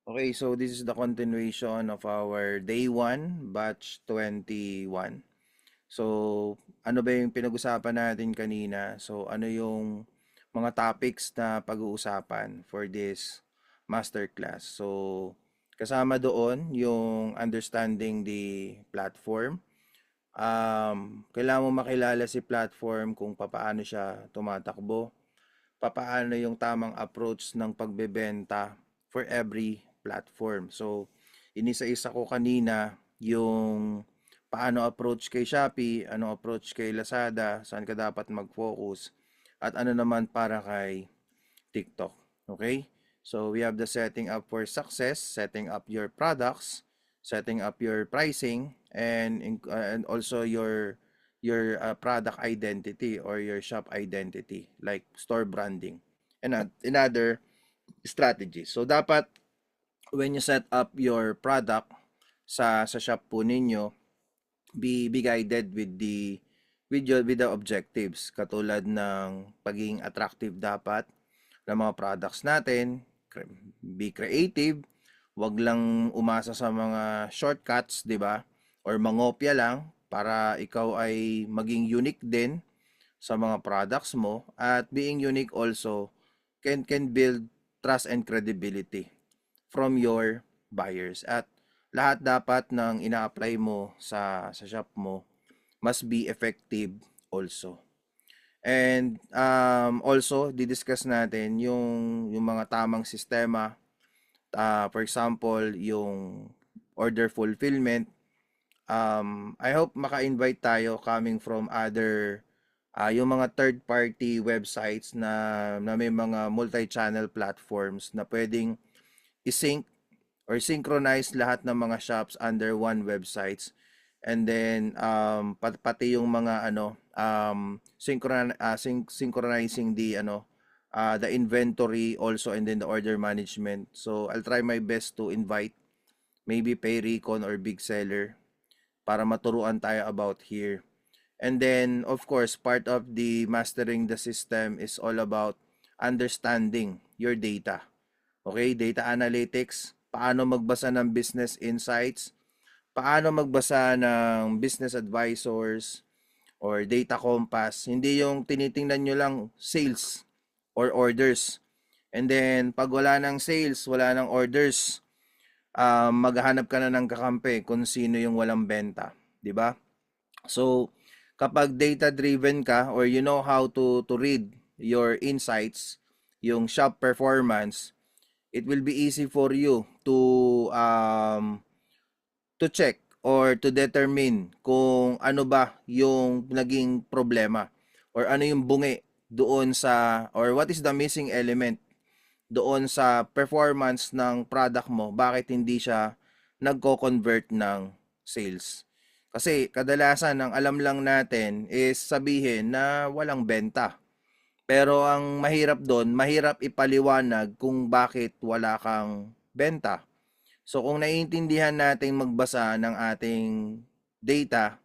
Okay, so this is the continuation of our day 1, batch 21. So, ano ba yung pinag-usapan natin kanina? So, ano yung mga topics na pag-uusapan for this masterclass? So, kasama doon yung understanding the platform. Kailangan mo makilala si platform kung papaano siya tumatakbo, papaano yung tamang approach ng pagbebenta for every platform. So, inisa-isa ko kanina yung paano approach kay Shopee, ano approach kay Lazada, saan ka dapat mag-focus, at ano naman para kay TikTok. Okay? So, we have the setting up for success, setting up your products, setting up your pricing, and also your product identity or your shop identity like store branding and other strategies. So dapat when you set up your product sa shop po ninyo, be guided with the objectives katulad ng pagiging attractive dapat ng mga products natin, be creative, wag lang umasa sa mga shortcuts, 'di ba? Or mangopya lang para ikaw ay maging unique din sa mga products mo, at being unique also can build trust and credibility from your buyers, at lahat dapat ng ina-apply mo sa shop mo must be effective also. And also didiscuss natin yung mga tamang sistema, for example yung order fulfillment. I hope maka-invite tayo coming from other yung mga third party websites na may mga multi-channel platforms na pwedeng i-sync or synchronize lahat ng mga shops under one websites, and then pati yung mga synchronizing the inventory also, and then the order management. So I'll try my best to invite maybe Payrecon or Big Seller para maturuan tayo about here. And then, of course, part of the mastering the system is all about understanding your data. Okay, data analytics, paano magbasa ng business insights, paano magbasa ng business advisors or data compass. Hindi yung tinitingnan nyo lang sales or orders. And then, pag wala ng sales, wala ng orders, maghahanap ka na ng kakampi kung sino yung walang benta, 'di ba? So, kapag data driven ka, or you know how to read your insights, yung shop performance, it will be easy for you to check or to determine kung ano ba yung naging problema, or ano yung bungi doon sa, or what is the missing element doon sa performance ng product mo, bakit hindi siya nagko-convert ng sales. Kasi kadalasan ang alam lang natin is sabihin na walang benta. Pero ang mahirap doon, mahirap ipaliwanag kung bakit wala kang benta. So kung naiintindihan natin magbasa ng ating data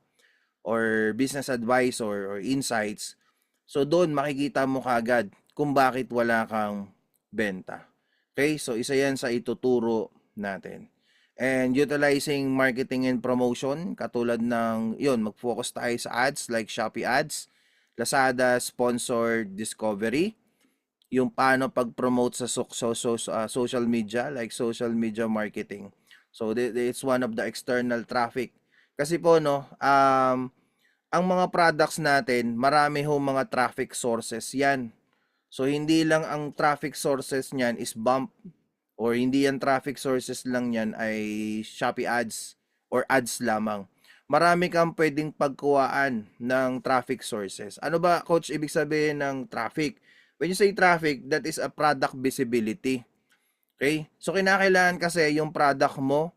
or business advisor or insights, so doon makikita mo kagad kung bakit wala kang benta. Okay? So isa yan sa ituturo natin. And utilizing marketing and promotion, katulad ng, yun, mag-focus tayo sa ads like Shopee ads, Lazada sponsored discovery, yung paano pag-promote sa social media like social media marketing. So it's one of the external traffic. Kasi po no, ang mga products natin, marami ho mga traffic sources 'yan. So hindi lang ang traffic sources niyan is bump, or hindi yan traffic sources lang niyan ay Shopee ads or ads lamang. Marami kang pwedeng pagkuhaan ng traffic sources. Ano ba, coach, ibig sabihin ng traffic? When you say traffic, that is a product visibility. Okay? So kinakailangan kasi yung product mo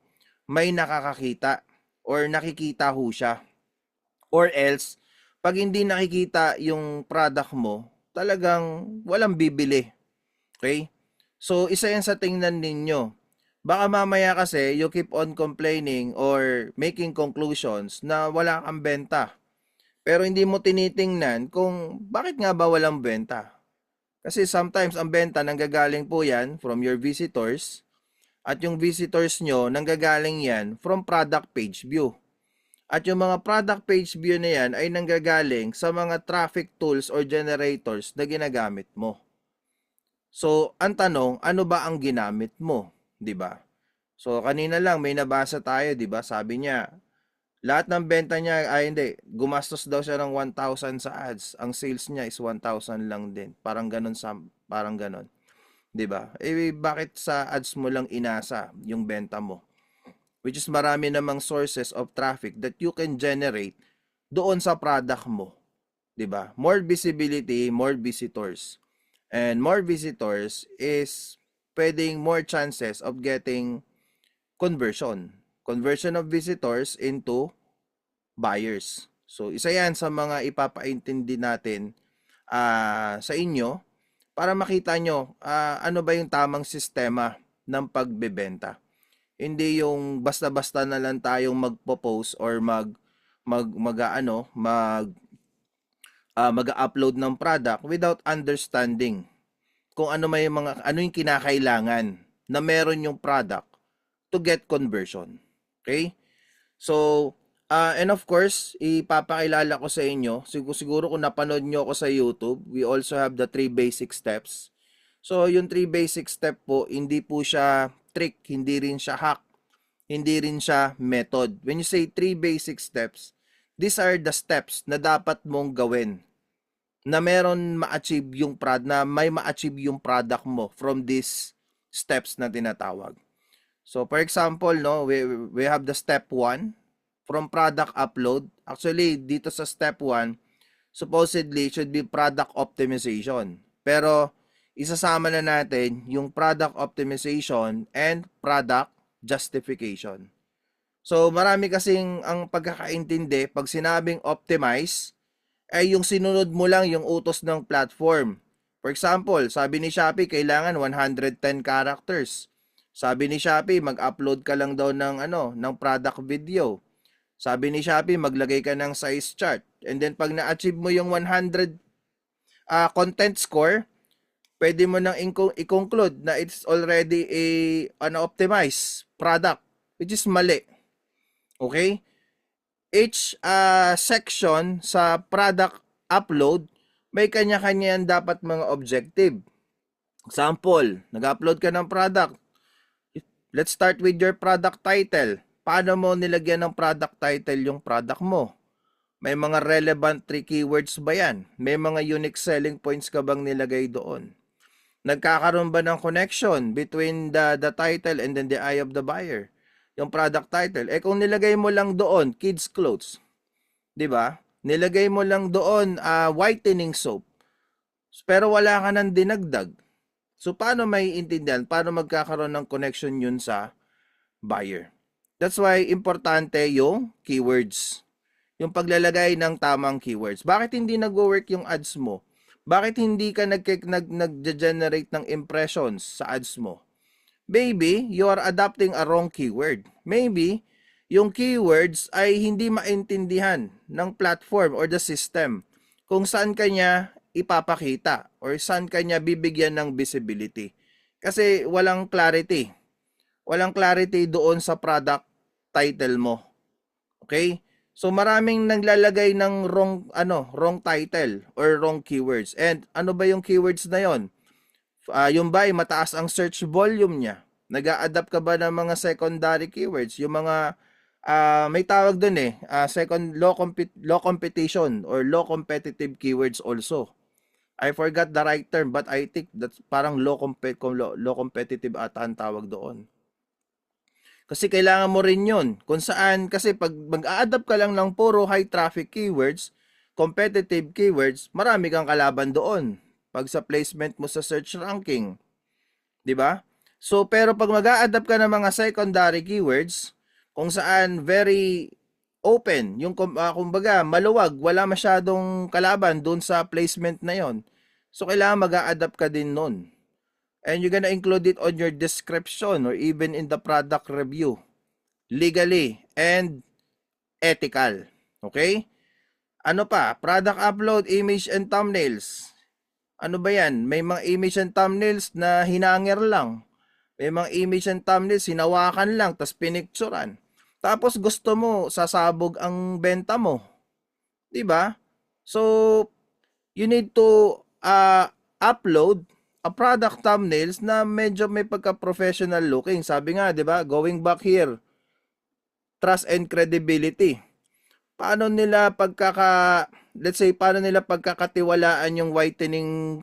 may nakakakita or nakikita ho siya. Or else, pag hindi nakikita yung product mo, talagang walang bibili. Okay? So, isa yan sa tingnan ninyo. Baka mamaya kasi you keep on complaining or making conclusions na wala kang benta. Pero hindi mo tinitingnan kung bakit nga ba walang benta. Kasi sometimes ang benta nanggagaling po yan from your visitors, At yung visitors nyo, nanggagaling yan from product page view. At yung mga product page view na yan ay nanggagaling sa mga traffic tools or generators na ginagamit mo. So, ang tanong, ano ba ang ginamit mo? 'Di ba? So, kanina lang may nabasa tayo, 'di ba? Sabi niya, lahat ng benta niya ay hindi, gumastos daw siya ng 1,000 sa ads. Ang sales niya is 1,000 lang din. Parang ganun parang ganun, 'di ba? Eh bakit sa ads mo lang inasa yung benta mo? Which is marami namang sources of traffic that you can generate doon sa product mo, 'di ba? More visibility, more visitors. And more visitors is pwedeng more chances of getting conversion. Conversion of visitors into buyers. So, isa yan sa mga ipapaintindi natin sa inyo para makita nyo ano ba yung tamang sistema ng pagbebenta. Hindi yung basta-basta na lang tayong magpo-post or mag-upload ng product without understanding kung ano may mga ano yung kinakailangan na meron yung product to get conversion. Okay? So, and of course, ipapakilala ko sa inyo, siguro kung napanood nyo ako sa YouTube, we also have the 3 basic steps. So, yung 3 basic step po, hindi po siya trick, hindi rin siya hack, hindi rin siya method. When you say 3 basic steps, these are the steps na dapat mong gawin na meron ma-achieve yung na may ma-achieve yung product mo from these steps na tinatawag. So for example, no, we have the step 1 from product upload. Actually, dito sa step 1, supposedly should be product optimization. Pero isasama na natin yung product optimization and product justification. So marami kasing ang pagkakaintindi pag sinabing optimize ay yung sinunod mo lang yung utos ng platform. For example, sabi ni Shopee, kailangan 110 characters. Sabi ni Shopee, mag-upload ka lang daw ng product video. Sabi ni Shopee, maglagay ka ng size chart. And then pag na-achieve mo yung 100 content score, pwede mo nang i-conclude na it's already an optimized product, which is mali. Okay? Each section sa product upload, may kanya-kanya yan dapat mga objective. Example, nag-upload ka ng product. Let's start with your product title. Paano mo nilagyan ng product title yung product mo? May mga relevant 3 keywords ba yan? May mga unique selling points ka bang nilagay doon? Nagkakaroon ba ng connection between the title and then the eye of the buyer? Yung product title. Eh kung nilagay mo lang doon, kids clothes, 'di ba? Nilagay mo lang doon whitening soap. Pero wala ka nang dinagdag. So paano may intindihan? Paano magkakaroon ng connection yun sa buyer? That's why importante yung keywords. Yung paglalagay ng tamang keywords. Bakit hindi nagwo-work yung ads mo? Bakit hindi ka nag-generate ng impressions sa ads mo? Maybe you are adopting a wrong keyword. Maybe yung keywords ay hindi maintindihan ng platform or the system kung saan kanya ipapakita or saan kanya bibigyan ng visibility. Kasi walang clarity. Walang clarity doon sa product title mo. Okay? So maraming naglalagay ng wrong title or wrong keywords. And ano ba yung keywords na yon? Yung ba ay mataas ang search volume niya? Nag-a-adapt ka ba ng mga secondary keywords? Yung mga may tawag dun low competition or low competitive keywords also. I forgot the right term but I think that's parang low competitive ata ang tawag doon. Kasi kailangan mo rin yun. Kung saan, kasi pag mag-a-adapt ka lang ng puro high traffic keywords, competitive keywords, marami kang kalaban doon pag sa placement mo sa search ranking. 'Di ba? So, pero pag mag-a-adapt ka ng mga secondary keywords, kung saan very open, yung kumbaga maluwag, wala masyadong kalaban doon sa placement na yon. So, kailangan mag-a-adapt ka din nun. And you're gonna include it on your description or even in the product review. Legally and ethical. Okay? Ano pa? Product upload, image and thumbnails. Ano ba yan? May mga image and thumbnails na hinangir lang. May mga image and thumbnail, sinawakan lang, tas pinicturan. Tapos gusto mo, sasabog ang benta mo. 'Di ba? So, you need to upload a product thumbnails na medyo may pagka-professional looking. Sabi nga, 'di ba? Going back here, trust and credibility. Paano nila let's say, paano nila pagkakatiwalaan yung whitening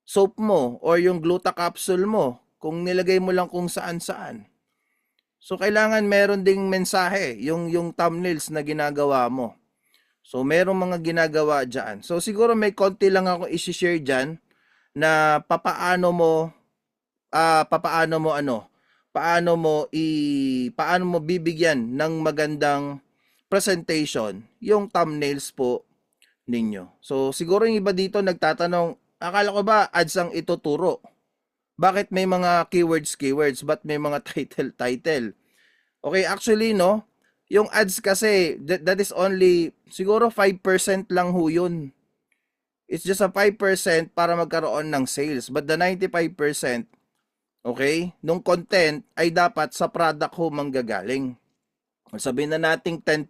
soap mo or yung gluta capsule mo kung nilagay mo lang kung saan-saan? So, kailangan meron ding mensahe, yung thumbnails na ginagawa mo. So, merong mga ginagawa dyan. So, siguro may konti lang ako isi-share dyan na papaano mo paano mo bibigyan ng magandang presentation yung thumbnails po ninyo. So, siguro yung iba dito nagtatanong, akala ko ba ads ang ituturo? Bakit may mga keywords, but may mga title? Okay, actually, no, yung ads kasi, that is only, siguro 5% lang ho yun. It's just a 5% para magkaroon ng sales. But the 95%, okay, nung content ay dapat sa product ho manggagaling. Sabihin na nating 10%.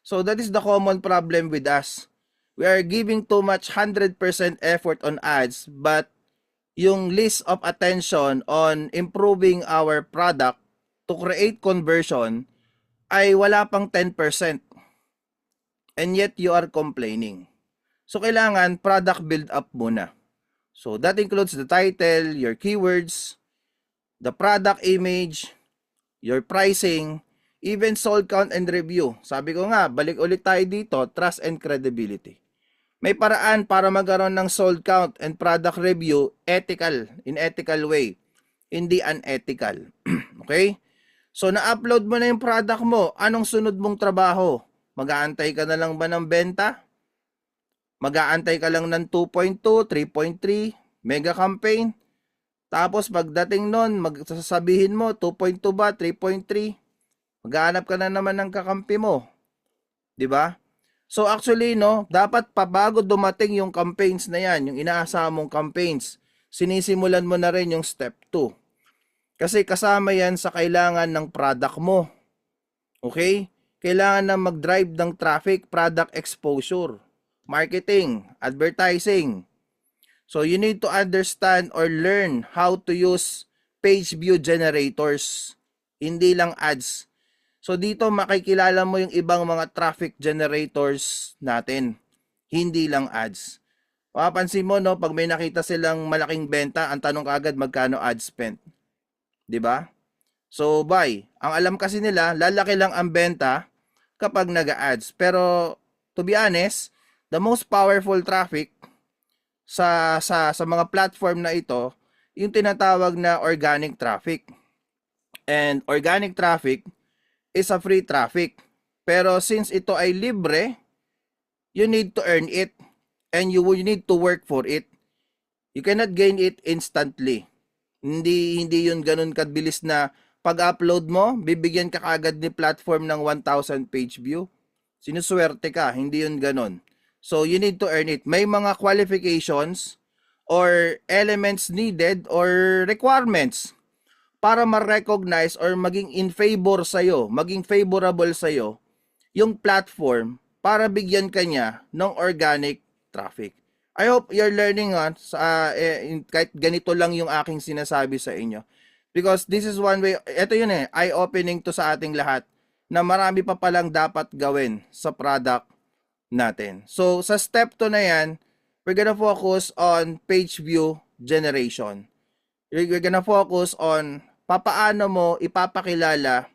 So that is the common problem with us. We are giving too much 100% effort on ads, but yung list of attention on improving our product to create conversion ay wala pang 10%. And yet you are complaining. So kailangan product build up muna. So that includes the title, your keywords, the product image, your pricing, even sold count and review. Sabi ko nga, balik ulit tayo dito, trust and credibility. May paraan para magkaroon ng sold count and product review in ethical way, hindi unethical. Okay? So na-upload mo na yung product mo, anong sunod mong trabaho? Mag-aantay ka na lang ba ng benta? Mag-aantay ka lang ng 2.2, 3.3, mega campaign? Tapos pagdating nun, magsasabihin mo, 2.2 ba, 3.3? Maghahanap ka na naman ng kakampi mo. 'Di ba? So actually, no, dapat bago dumating yung campaigns na yan, yung inaasahan mong campaigns, sinisimulan mo na rin yung step 2. Kasi kasama yan sa kailangan ng product mo. Okay? Kailangan na mag-drive ng traffic, product exposure, marketing, advertising. So you need to understand or learn how to use page view generators, hindi lang ads. So dito makikilala mo yung ibang mga traffic generators natin, hindi lang ads. Mapapansin mo, no, pag may nakita silang malaking benta, ang tanong kaagad magkano ad spent. 'Di ba? So buy. Ang alam kasi nila, lalaki lang ang benta kapag nag-ads. Pero to be honest, the most powerful traffic sa mga platform na ito, yung tinatawag na organic traffic. And organic traffic is a free traffic. Pero since ito ay libre, you need to earn it and you need to work for it. You cannot gain it instantly. Hindi yun ganun kabilis na pag-upload mo, bibigyan ka kagad ni platform ng 1,000 page view. Sinuswerte ka, hindi yun ganun. So you need to earn it. May mga qualifications or elements needed or requirements para ma-recognize or maging in favor sa'yo, maging favorable sa'yo yung platform para bigyan ka niya ng organic traffic. I hope you're learning kahit ganito lang yung aking sinasabi sa inyo. Because this is one way, ito yun eye-opening to sa ating lahat na marami pa palang dapat gawin sa product natin. So, sa step 2 na yan, we're gonna focus on page view generation. We're gonna focus on papaano mo ipapakilala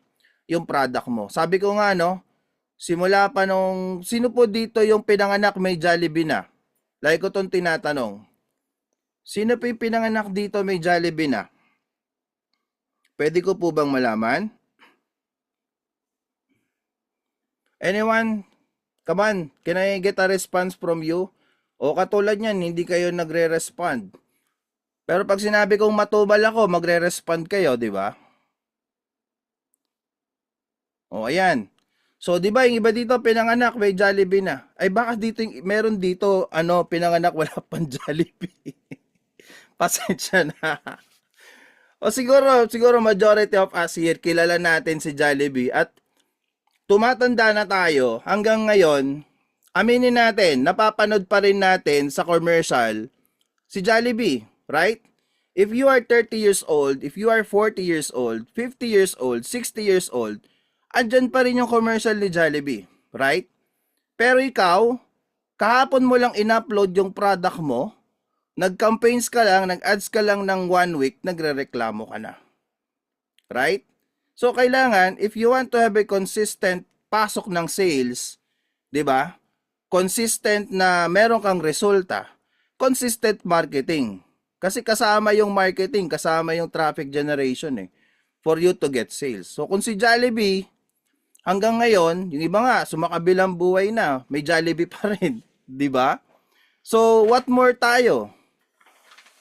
yung product mo. Sabi ko nga, no, simula pa nung, sino po dito yung pinanganak may Jollibee na? Like ko itong tinatanong. Sino po yung pinanganak dito may Jollibee na? Pwede ko po bang malaman? Anyone? Come on, can I get a response from you? O katulad yan, hindi kayo nagre-respond. Pero pag sinabi kong matubal ako, magre-respond kayo, di ba? O ayan. So, di ba yung iba dito pinanganak may Jollibee na? Ay baka dito meron dito pinanganak wala pang Jollibee. Pasensya na. O siguro majority of us here kilala natin si Jollibee at tumatanda na tayo hanggang ngayon. Aminin natin, napapanood pa rin natin sa commercial si Jollibee, right? If you are 30 years old, if you are 40 years old, 50 years old, 60 years old, andyan pa rin yung commercial ni Jollibee, right? Pero ikaw, kahapon mo lang in-upload yung product mo, nag-campaigns ka lang, nag-ads ka lang ng 1 week, nagrereklamo ka na. Right? So, kailangan, if you want to have a consistent pasok ng sales, di ba? Consistent na meron kang resulta, consistent marketing. Kasi kasama yung marketing, kasama yung traffic generation for you to get sales. So, kung si Jollibee, hanggang ngayon, yung iba nga, sumakabilang buhay na, may Jollibee pa rin. Di ba? So, what more tayo?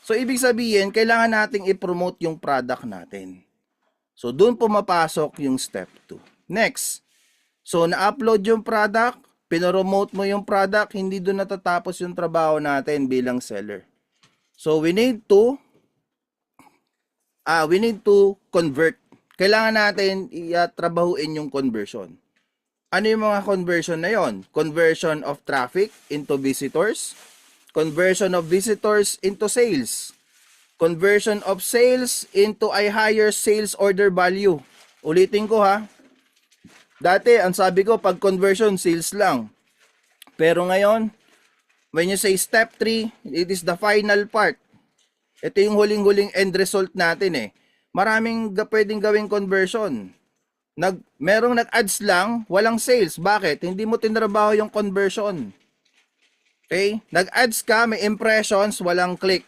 So, ibig sabihin, kailangan nating i-promote yung product natin. So, doon pumapasok yung step 2. Next. So, na-upload yung product, pinoromote mo yung product, hindi doon natatapos yung trabaho natin bilang seller. So, we need to convert. Kailangan natin i-trabahuin yung conversion. Ano yung mga conversion na yon? Conversion of traffic into visitors, conversion of visitors into sales, conversion of sales into a higher sales order value. Ulitin ko ha. Dati, ang sabi ko, pag conversion, sales lang. Pero ngayon, when you say step 3, it is the final part. Ito yung huling-huling end result natin Maraming pwedeng gawing conversion. Merong nag-ads lang, walang sales. Bakit? Hindi mo tinrabaho yung conversion. Okay? Nag-ads ka, may impressions, walang click.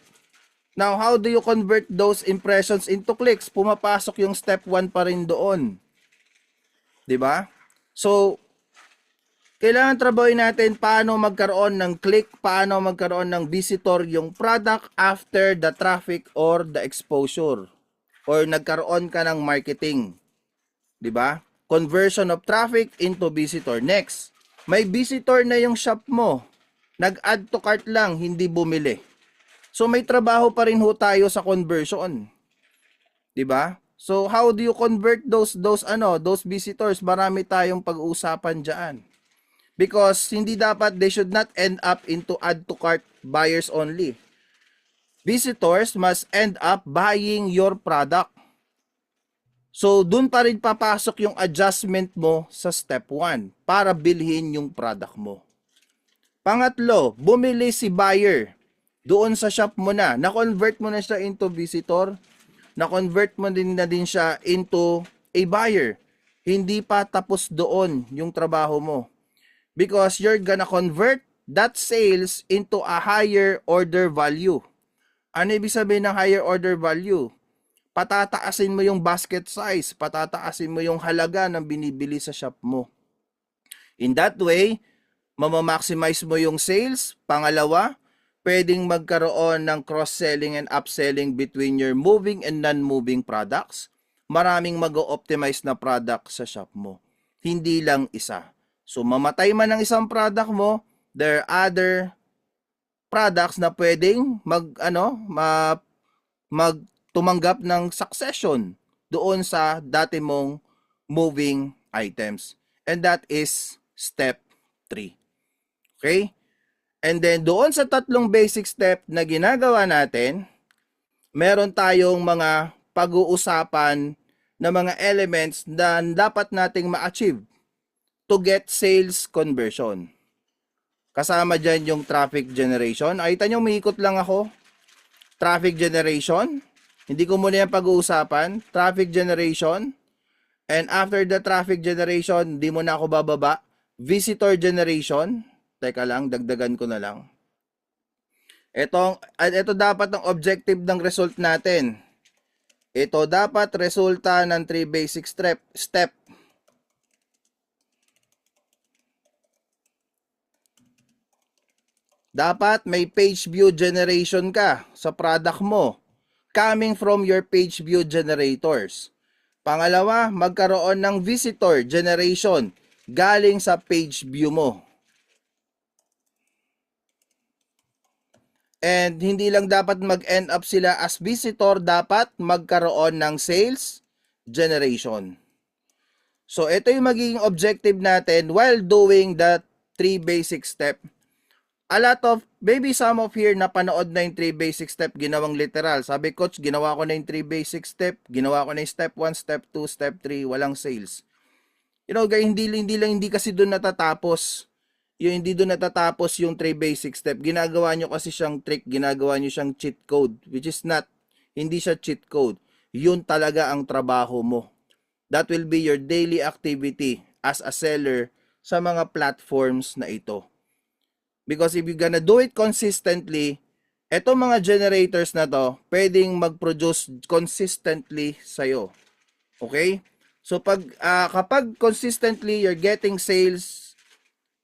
Now, how do you convert those impressions into clicks? Pumapasok yung step 1 pa rin doon. 'Di ba? So, kailangan trabahin natin paano magkaroon ng click, paano magkaroon ng visitor yung product after the traffic or the exposure. Or nagkaroon ka ng marketing. 'Di ba? Conversion of traffic into visitor. Next, may visitor na yung shop mo. Nag-add to cart lang, hindi bumili. So may trabaho pa rin ho tayo sa conversion. 'Di ba? So how do you convert those visitors? Marami tayong pag-uusapan diyan. Because hindi dapat, they should not end up into add to cart buyers only. Visitors must end up buying your product. So dun pa rin papasok yung adjustment mo sa step 1 para bilhin yung product mo. Pangatlo, bumili si buyer doon sa shop mo na. Na-convert mo na siya into visitor. Na-convert mo din siya into a buyer. Hindi pa tapos doon yung trabaho mo. Because you're gonna convert that sales into a higher order value. Ano ibig sabihin ng higher order value? Patataasin mo yung basket size. Patataasin mo yung halaga ng binibili sa shop mo. In that way, mamamaximize mo yung sales. Pangalawa, pwedeng magkaroon ng cross-selling and upselling between your moving and non-moving products. Maraming mag-optimize na product sa shop mo. Hindi lang isa. So, mamatay man ang isang product mo, there are other products na pwedeng tumanggap ng succession doon sa dati mong moving items. And that is step 3. Okay? And then doon sa tatlong basic step na ginagawa natin, meron tayong mga pag-uusapan na mga elements na dapat nating ma-achieve to get sales conversion. Kasama dyan yung traffic generation. Ayta nyo, umiikot lang ako. Traffic generation. Hindi ko muna yung pag-uusapan. Traffic generation. And after the traffic generation, di mo na ako bababa. Visitor generation. Teka lang, dagdagan ko na lang. Ito dapat ang objective ng result natin. Ito dapat resulta ng 3 basic step. Dapat may page view generation ka sa product mo coming from your page view generators. Pangalawa, magkaroon ng visitor generation galing sa page view mo. And hindi lang dapat mag-end up sila as visitor, dapat magkaroon ng sales generation. So ito yung magiging objective natin while doing the 3 basic step. A lot of, maybe some of here na panood na yung 3 basic step, ginawang literal. Sabi, coach, ginawa ko na yung 3 basic step, ginawa ko na yung step 1, step 2, step 3, walang sales. You know, hindi kasi doon natatapos. Hindi doon natatapos yung 3 basic step. Ginagawa nyo kasi siyang trick, ginagawa nyo siyang cheat code, which is not, hindi siya cheat code. Yun talaga ang trabaho mo. That will be your daily activity as a seller sa mga platforms na ito. Because if you're gonna do it consistently, etong mga generators na to, pwedeng mag-produce consistently sa'yo. Okay? So kapag consistently you're getting sales,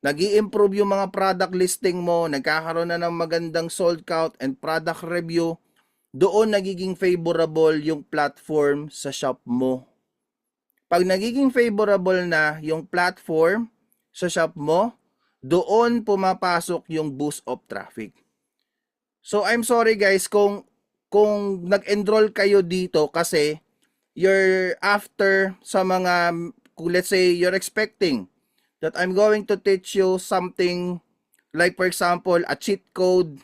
nag-i-improve yung mga product listing mo, nagkakaroon na ng magandang sold count and product review, doon nagiging favorable yung platform sa shop mo. Pag nagiging favorable na yung platform sa shop mo, doon pumapasok yung boost of traffic. So I'm sorry guys kung nag-enroll kayo dito kasi you're after sa mga, let's say you're expecting that I'm going to teach you something like for example a cheat code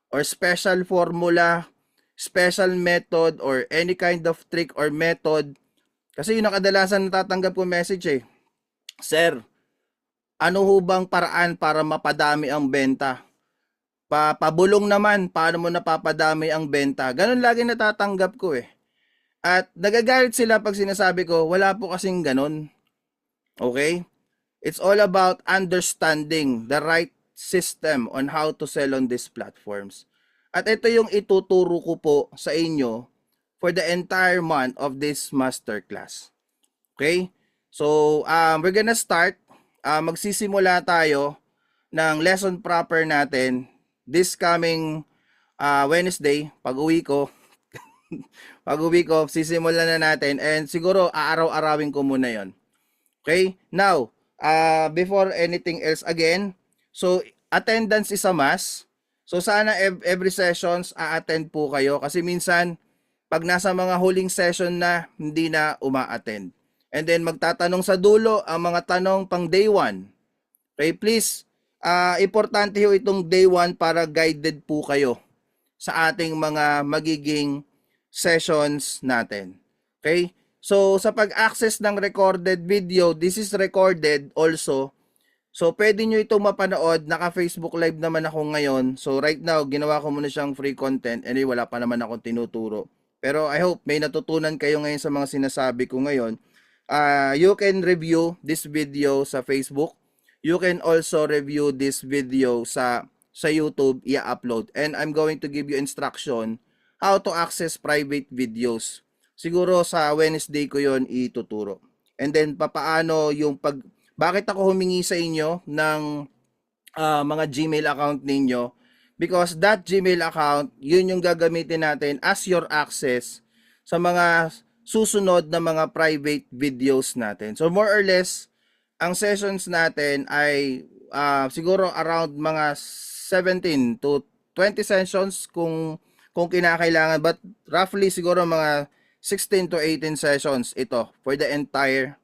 or special formula, special method or any kind of trick or method. Kasi yung kadalasan natatanggap ko message Sir, ano ho bang paraan para mapadami ang benta? Pabulong naman, paano mo napapadami ang benta? Ganun lagi natatanggap ko At nagagalit sila pag sinasabi ko, wala po kasing ganun. Okay? It's all about understanding the right system on how to sell on these platforms. At ito yung ituturo ko po sa inyo for the entire month of this masterclass. Okay? So, we're gonna start. Magsisimula tayo ng lesson proper natin this coming Wednesday. Pag-uwi ko, sisimulan na natin and siguro aaraw-arawin ko muna yon. Okay? Now, before anything else again, so attendance is a must. So sana every sessions a-attend po kayo kasi minsan pag nasa mga huling session na hindi na uma-attend. And then magtatanong sa dulo ang mga tanong pang day 1. Okay, please, importante ho itong day 1 para guided po kayo sa ating mga magiging sessions natin. Okay? So, sa pag-access ng recorded video, this is recorded also. So, pwede nyo itong mapanood. Naka-Facebook Live naman ako ngayon. So, right now, ginawa ko muna siyang free content. Anyway, wala pa naman akong tinuturo. Pero I hope may natutunan kayo ngayon sa mga sinasabi ko ngayon. You can review this video sa Facebook. You can also review this video sa YouTube, i-upload. And I'm going to give you instruction how to access private videos. Siguro sa Wednesday ko yon ituturo. And then papaano yung bakit ako humingi sa inyo ng mga Gmail account ninyo? Because that Gmail account, yun yung gagamitin natin as your access sa mga susunod na mga private videos natin. So more or less, ang sessions natin ay siguro around mga 17 to 20 sessions kung kinakailangan, but roughly siguro mga 16 to 18 sessions ito for the entire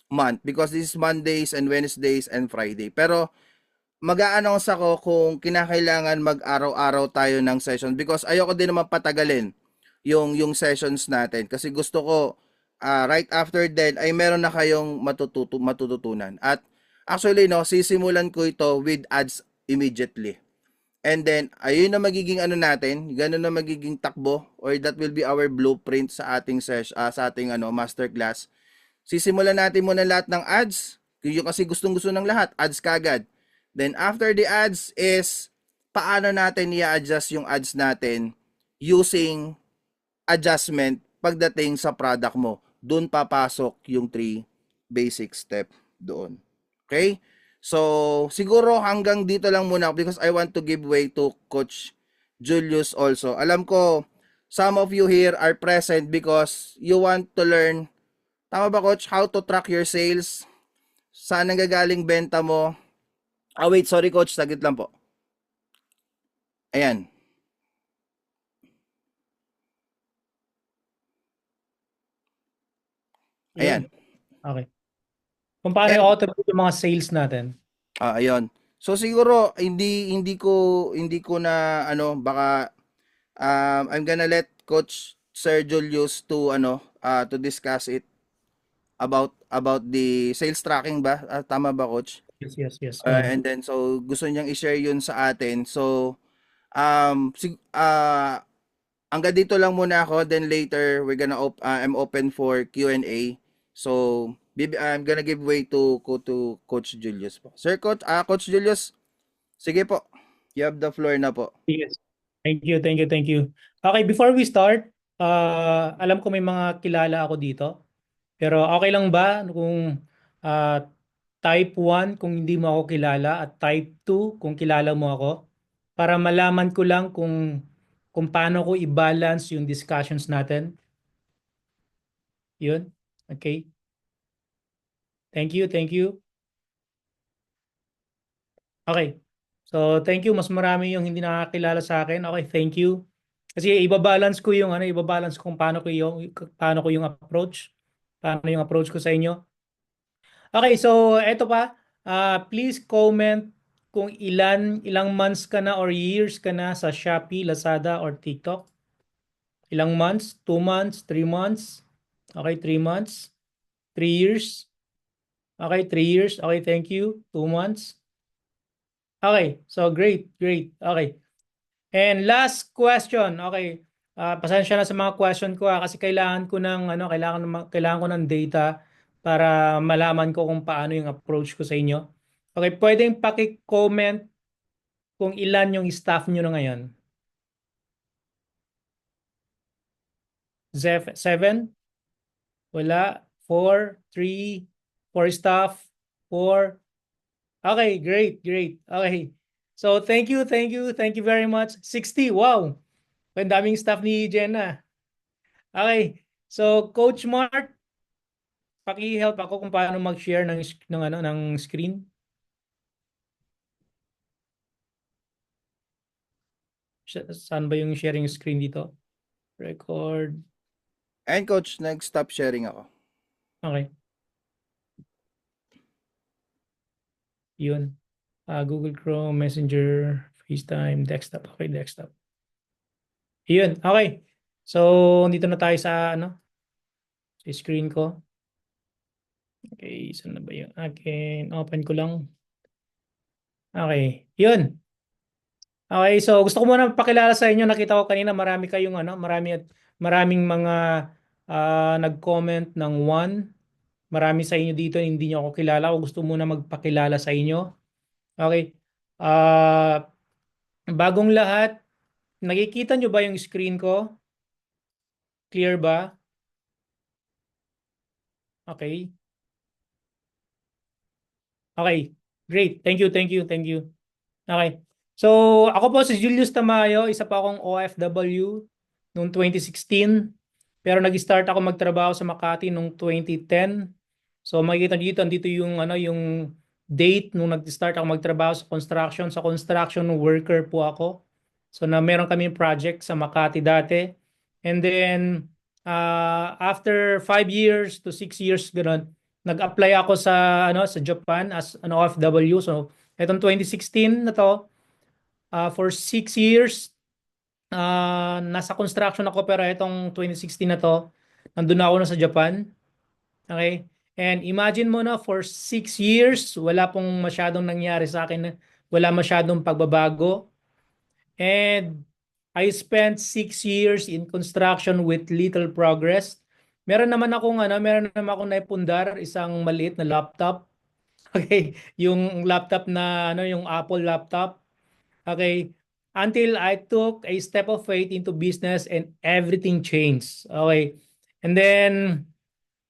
month because this is Mondays and Wednesdays and Friday. Pero mag-a-announce ako kung kinakailangan mag-araw-araw tayo ng session because ayoko din naman patagalin yung sessions natin kasi gusto ko right after then ay meron na kayong matututunan. At actually sisimulan ko ito with ads immediately. And then ayun na magiging natin, ganun na magiging takbo or that will be our blueprint sa ating sa ating masterclass. Sisimulan natin muna lahat ng ads. Yung kasi gustong-gusto ng lahat, ads kagad. Then after the ads is paano natin i-adjust yung ads natin using adjustment pagdating sa product mo. Doon papasok yung 3 basic step doon. Okay? So, siguro hanggang dito lang muna because I want to give way to Coach Julius also. Alam ko, some of you here are present because you want to learn, tama ba Coach, how to track your sales? Saan nanggagaling benta mo? Wait, sorry Coach, saglit lang po. Ayan. Ayan. Yun. Okay. Kung paano And i-automate yung mga sales natin. ayun. So siguro hindi ko na ano baka I'm gonna let Coach Sir Julius to to discuss it about the sales tracking ba? Tama ba, Coach? Yes, yes, yes. And then so gusto niyang i-share 'yun sa atin. So hanggang dito lang muna ako, then later I'm open for Q&A. So I'm gonna give way to Coach Julius po. Sir Coach, Coach Julius, sige po. You have the floor na po. Yes. Thank you, thank you, thank you. Okay, before we start, alam ko may mga kilala ako dito. Pero okay lang ba kung uh, type 1 kung hindi mo ako kilala at type 2 kung kilala mo ako? Para malaman ko lang kung paano ko i-balance yung discussions natin. Yun. Okay. Thank you, thank you. Okay. So, thank you. Mas marami yung hindi nakakilala sa akin. Okay, thank you. Kasi ibabalance ko kung paano ko yung approach. Paano yung approach ko sa inyo. Okay, so eto pa. Please comment kung ilang months ka na or years ka na sa Shopee, Lazada, or TikTok. Ilang months? 2 months? 3 months? Okay, 3 months. 3 years? Okay, 3 years. Okay, thank you. 2 months. Okay, so great, great. Okay. And last question. Okay. Pasensya na sa mga question ko kasi kailangan ko ng kailangan ko ng data para malaman ko kung paano yung approach ko sa inyo. Okay, pwedeng paki-comment kung ilan yung staff nyo na ngayon. Zef, 7? Wala. 4, 3, 4 staff, 4. Okay, great, great. Okay. So thank you very much. 60, wow. Ang daming staff ni Jenna. Okay. So Coach Mark, paki-help ako kung paano mag-share ng screen. Saan ba yung sharing screen dito? Record. And Coach, nag-stop sharing ako. Okay. Yun. Google Chrome, Messenger, FaceTime, desktop. Okay, desktop. Yun. Okay. So, dito na tayo sa screen ko. Okay, saan na ba yun? Akin, open ko lang. Okay. Yun. Okay, so gusto ko muna pakilala sa inyo. Nakita ko kanina maraming mga nag-comment ng one. Marami sa inyo dito hindi niyo ako kilala. O gusto muna magpakilala sa inyo. Okay. Ah, bagong lahat, nakikita nyo ba yung screen ko? Clear ba? Okay. Okay. Great. Thank you, thank you, thank you. Okay. So, ako po si Julius Tamayo, isa pa akong OFW noong 2016. Pero nag-start ako magtrabaho sa Makati noong 2010. So, makikita dito, andito yung date nung nag-start ako magtrabaho sa construction. Sa construction worker po ako. So, meron kami project sa Makati dati. And then, after 5 years to 6 years, ganun, nag-apply ako sa Japan as an OFW. So, etong 2016 na to, for 6 years, nasa construction ako pero itong 2016 na to, nandun na ako na sa Japan. Okay? And imagine mo na for 6 years, wala pong masyadong nangyari sa akin. Wala masyadong pagbabago. And I spent 6 years in construction with little progress. Meron naman akong naipundar, isang maliit na laptop. Okay, yung laptop yung Apple laptop. Okay. Until I took a step of faith into business and everything changed. Okay. And then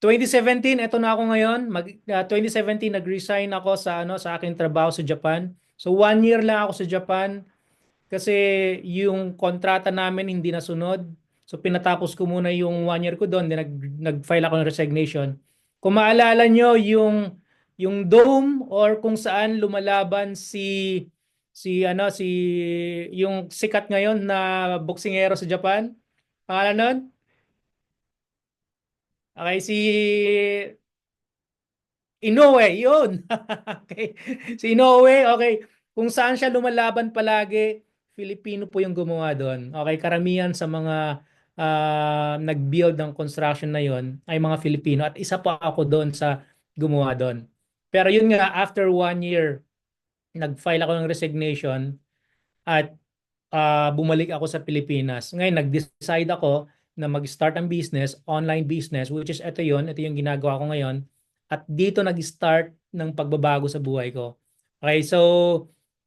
2017, eto na ako ngayon. 2017 nag-resign ako sa aking trabaho sa Japan. So 1 year lang ako sa Japan kasi yung kontrata namin hindi nasunod. So pinatapos ko muna yung 1 year ko doon, then nag-file ako ng resignation. Kung maalala nyo yung dome or kung saan lumalaban si yung sikat ngayon na boksingero sa Japan. Pangalan nun? Okay, si Inoue, yun. Okay. Si Inoue, okay. Kung saan siya lumalaban palagi, Filipino po yung gumawa doon. Okay, karamihan sa mga nag-build ng construction na yon ay mga Filipino at isa pa ako doon sa gumawa doon. Pero yun nga, after 1 year, nag-file ako ng resignation at bumalik ako sa Pilipinas. Ngayon, nag-decide ako na mag-start ang business, online business, which is ito yung ginagawa ko ngayon. At dito nag-start ng pagbabago sa buhay ko. Okay, so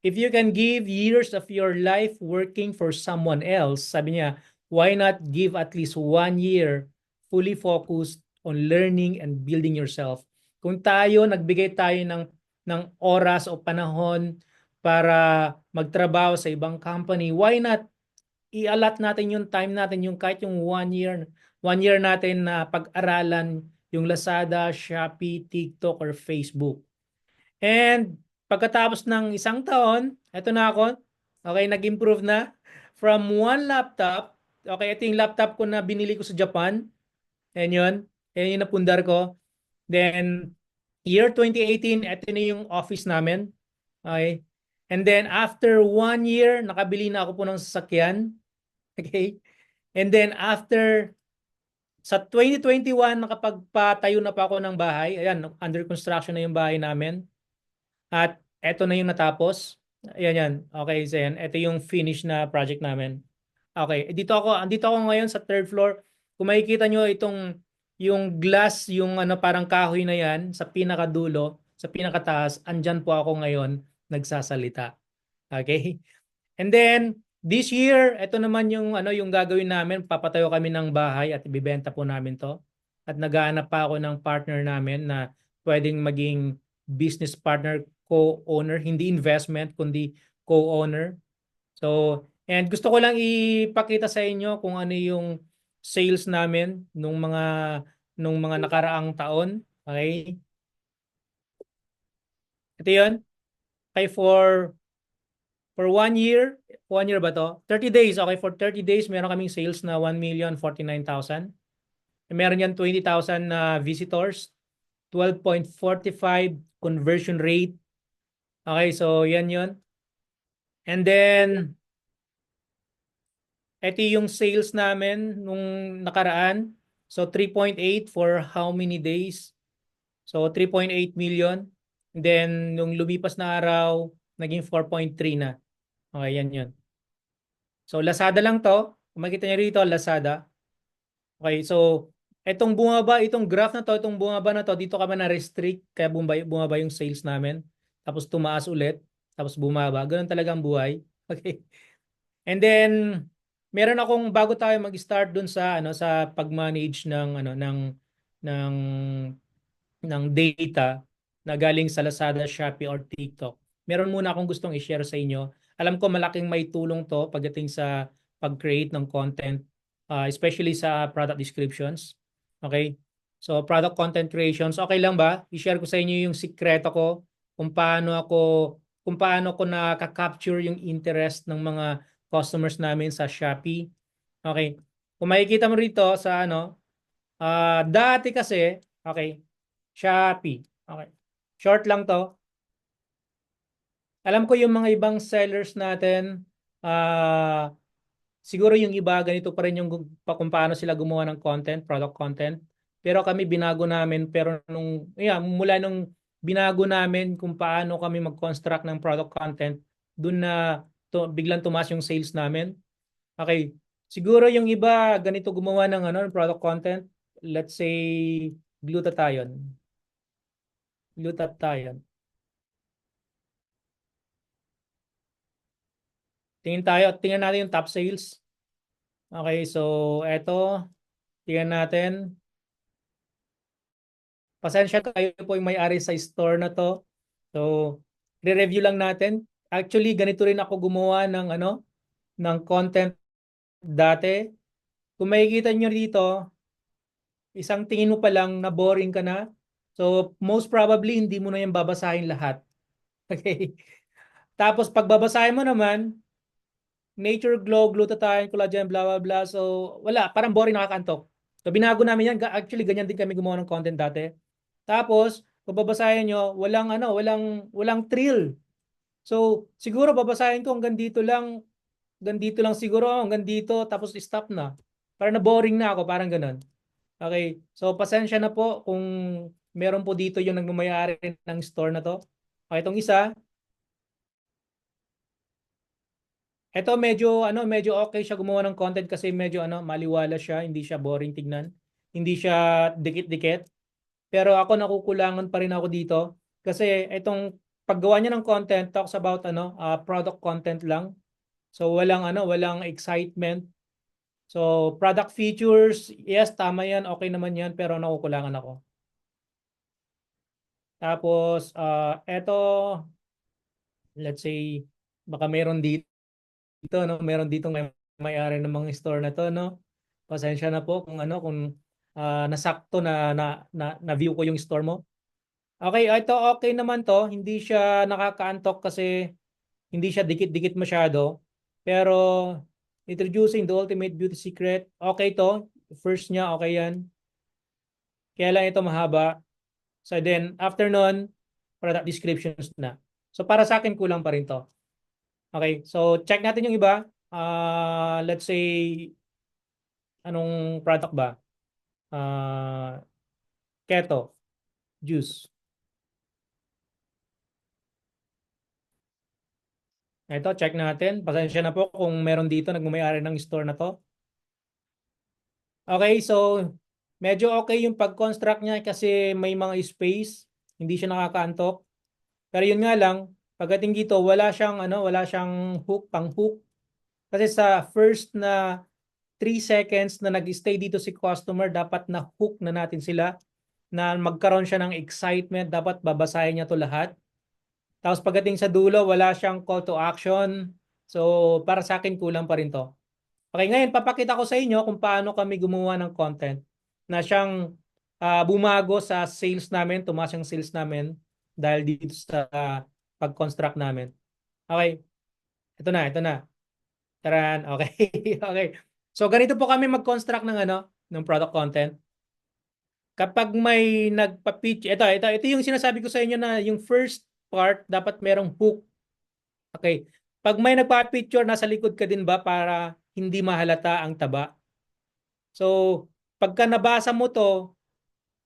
if you can give years of your life working for someone else, sabi niya, why not give at least 1 year fully focused on learning and building yourself? Kung nagbigay tayo ng oras o panahon para magtrabaho sa ibang company, why not i-allot natin yung time natin, yung kahit yung 1 year natin na pag-aralan yung Lazada, Shopee, TikTok, or Facebook. And pagkatapos ng 1 taon, eto na ako, okay, nag-improve na from one laptop, okay, ito yung laptop ko na binili ko sa Japan, and yun, yan yung napundar ko. Then, year 2018, ito na yung office namin. Okay. And then, after 1 year, nakabili na ako po ng sasakyan. Okay. And then, sa 2021, nakapagpatayo na pa ako ng bahay. Ayan, under construction na yung bahay namin. At ito na yung natapos. Ayan yan. Okay, so yan. Ito yung finish na project namin. Okay, andito ako ngayon sa third floor. Kung makikita nyo yung glass, yung ano parang kahoy na yan, sa pinakadulo, sa pinakataas, andyan po ako ngayon nagsasalita. Okay? And then, this year, ito naman yung gagawin namin. Papatayo kami ng bahay at ibibenta po namin to. At naghahanap pa ako ng partner namin na pwedeng maging business partner, co-owner, hindi investment, kundi co-owner. So, and gusto ko lang ipakita sa inyo kung ano yung sales namin nung mga nakaraang taon. Okay? Ito 'yun. Okay, for 1 year ba to? 30 days. Okay, for 30 days meron kaming sales na 1,049,000. Meron yan 20,000 na visitors, 12.45 conversion rate. Okay, so yan 'yun. And then ito yung sales namin nung nakaraan. So 3.8 for how many days? So 3.8 million. And then nung lumipas na araw, naging 4.3 na. Okay, yan yun. So Lazada lang to. Kung makikita niyo rito, Lazada. Okay, so itong graph na to, itong bumaba na to, dito ka ba na-restrict kaya bumaba yung sales namin. Tapos tumaas ulit, tapos bumaba. Ganun talaga ang buhay. Okay. And then bago tayo mag-start dun sa pag-manage ng ng data na galing sa Lazada, Shopee or TikTok. Meron muna akong gustong i-share sa inyo. Alam ko malaking may tulong to pagdating sa pag-create ng content, especially sa product descriptions. Okay? So product content creations, okay lang ba? I-share ko sa inyo yung sikreto ko kung paano ko nakaka-capture yung interest ng mga customers namin sa Shopee. Okay. Kung makikita mo rito sa dati kasi, okay, Shopee. Okay. Short lang to. Alam ko yung mga ibang sellers natin, siguro yung iba ganito pa rin yung kung paano sila gumawa ng content, product content. Pero kami binago namin, pero mula nung binago namin kung paano kami mag-construct ng product content, dun na biglang tumaas yung sales namin. Okay. Siguro yung iba ganito gumawa ng product content. Let's say glutathione. Glutathione. Tingnan natin yung top sales. Okay, so eto, tingnan natin. Pasensya kayo po yung may-ari sa store na to. So, re-review lang natin. Actually, ganito rin ako gumawa ng content dati. Kung makikita nyo dito, isang tingin mo pa lang na boring ka na. So, most probably, hindi mo na yung babasahin lahat. Okay? Tapos, pag babasahin mo naman, Nature Glow, Glutathione, Collagen, blah, blah, blah. So, wala. Parang boring, nakakantok. So binago namin yan. Actually, ganyan din kami gumawa ng content dati. Tapos, kung babasahin nyo, walang thrill. So, siguro babasahin ko hanggang dito lang siguro, hanggang dito, tapos stop na. Parang na-boring na ako, parang ganun. Okay, so pasensya na po kung meron po dito yung nagmamayari ng store na to. Okay, itong isa, ito medyo okay siya gumawa ng content kasi medyo maliwala siya, hindi siya boring tignan. Hindi siya dikit-dikit. Pero ako nakukulangan pa rin ako dito kasi itong paggawa niya ng content talks about product content lang. So walang excitement. So product features, yes, tama 'yan, okay naman 'yan, pero nakukulangan ako. Tapos eto, let's say baka meron dito may-ari ng mga store na to, no. Pasensya na po kung nasakto na view ko yung store mo. Okay, ito okay naman to. Hindi siya nakakaantok kasi hindi siya dikit-dikit masyado. Pero introducing the ultimate beauty secret. Okay to. First niya, okay yan. Kaya lang ito mahaba. So then, after nun, product descriptions na. So para sa akin, kulang pa rin to. Okay, so check natin yung iba. Let's say, anong product ba? Keto, juice. Ito, check natin. Pasensya na po kung meron dito nagmamayari ng store na to. Okay, so medyo okay yung pag-construct niya kasi may mga space, hindi siya nakakaantok. Pero yun nga lang, pagdating dito, wala siyang hook, pang-hook. Kasi sa first na 3 seconds na nag-stay dito si customer, dapat na hook na natin sila na magkaroon siya ng excitement, dapat babasahin niya to lahat. Tapos pagdating sa dulo, wala siyang call to action. So para sa akin, kulang pa rin to. Okay, ngayon papakita ko sa inyo kung paano kami gumawa ng content na siyang bumago sa sales namin, tumaas yung sales namin dahil dito sa pag-construct namin. Okay, ito na. Taran, okay. Okay. So ganito po kami mag-construct ng product content. Kapag may nagpa-pitch, ito yung sinasabi ko sa inyo na yung first part dapat merong hook. Okay. Pag may nagpa-picture, nasa likod ka din ba para hindi mahalata ang taba? So, pagka nabasa mo to,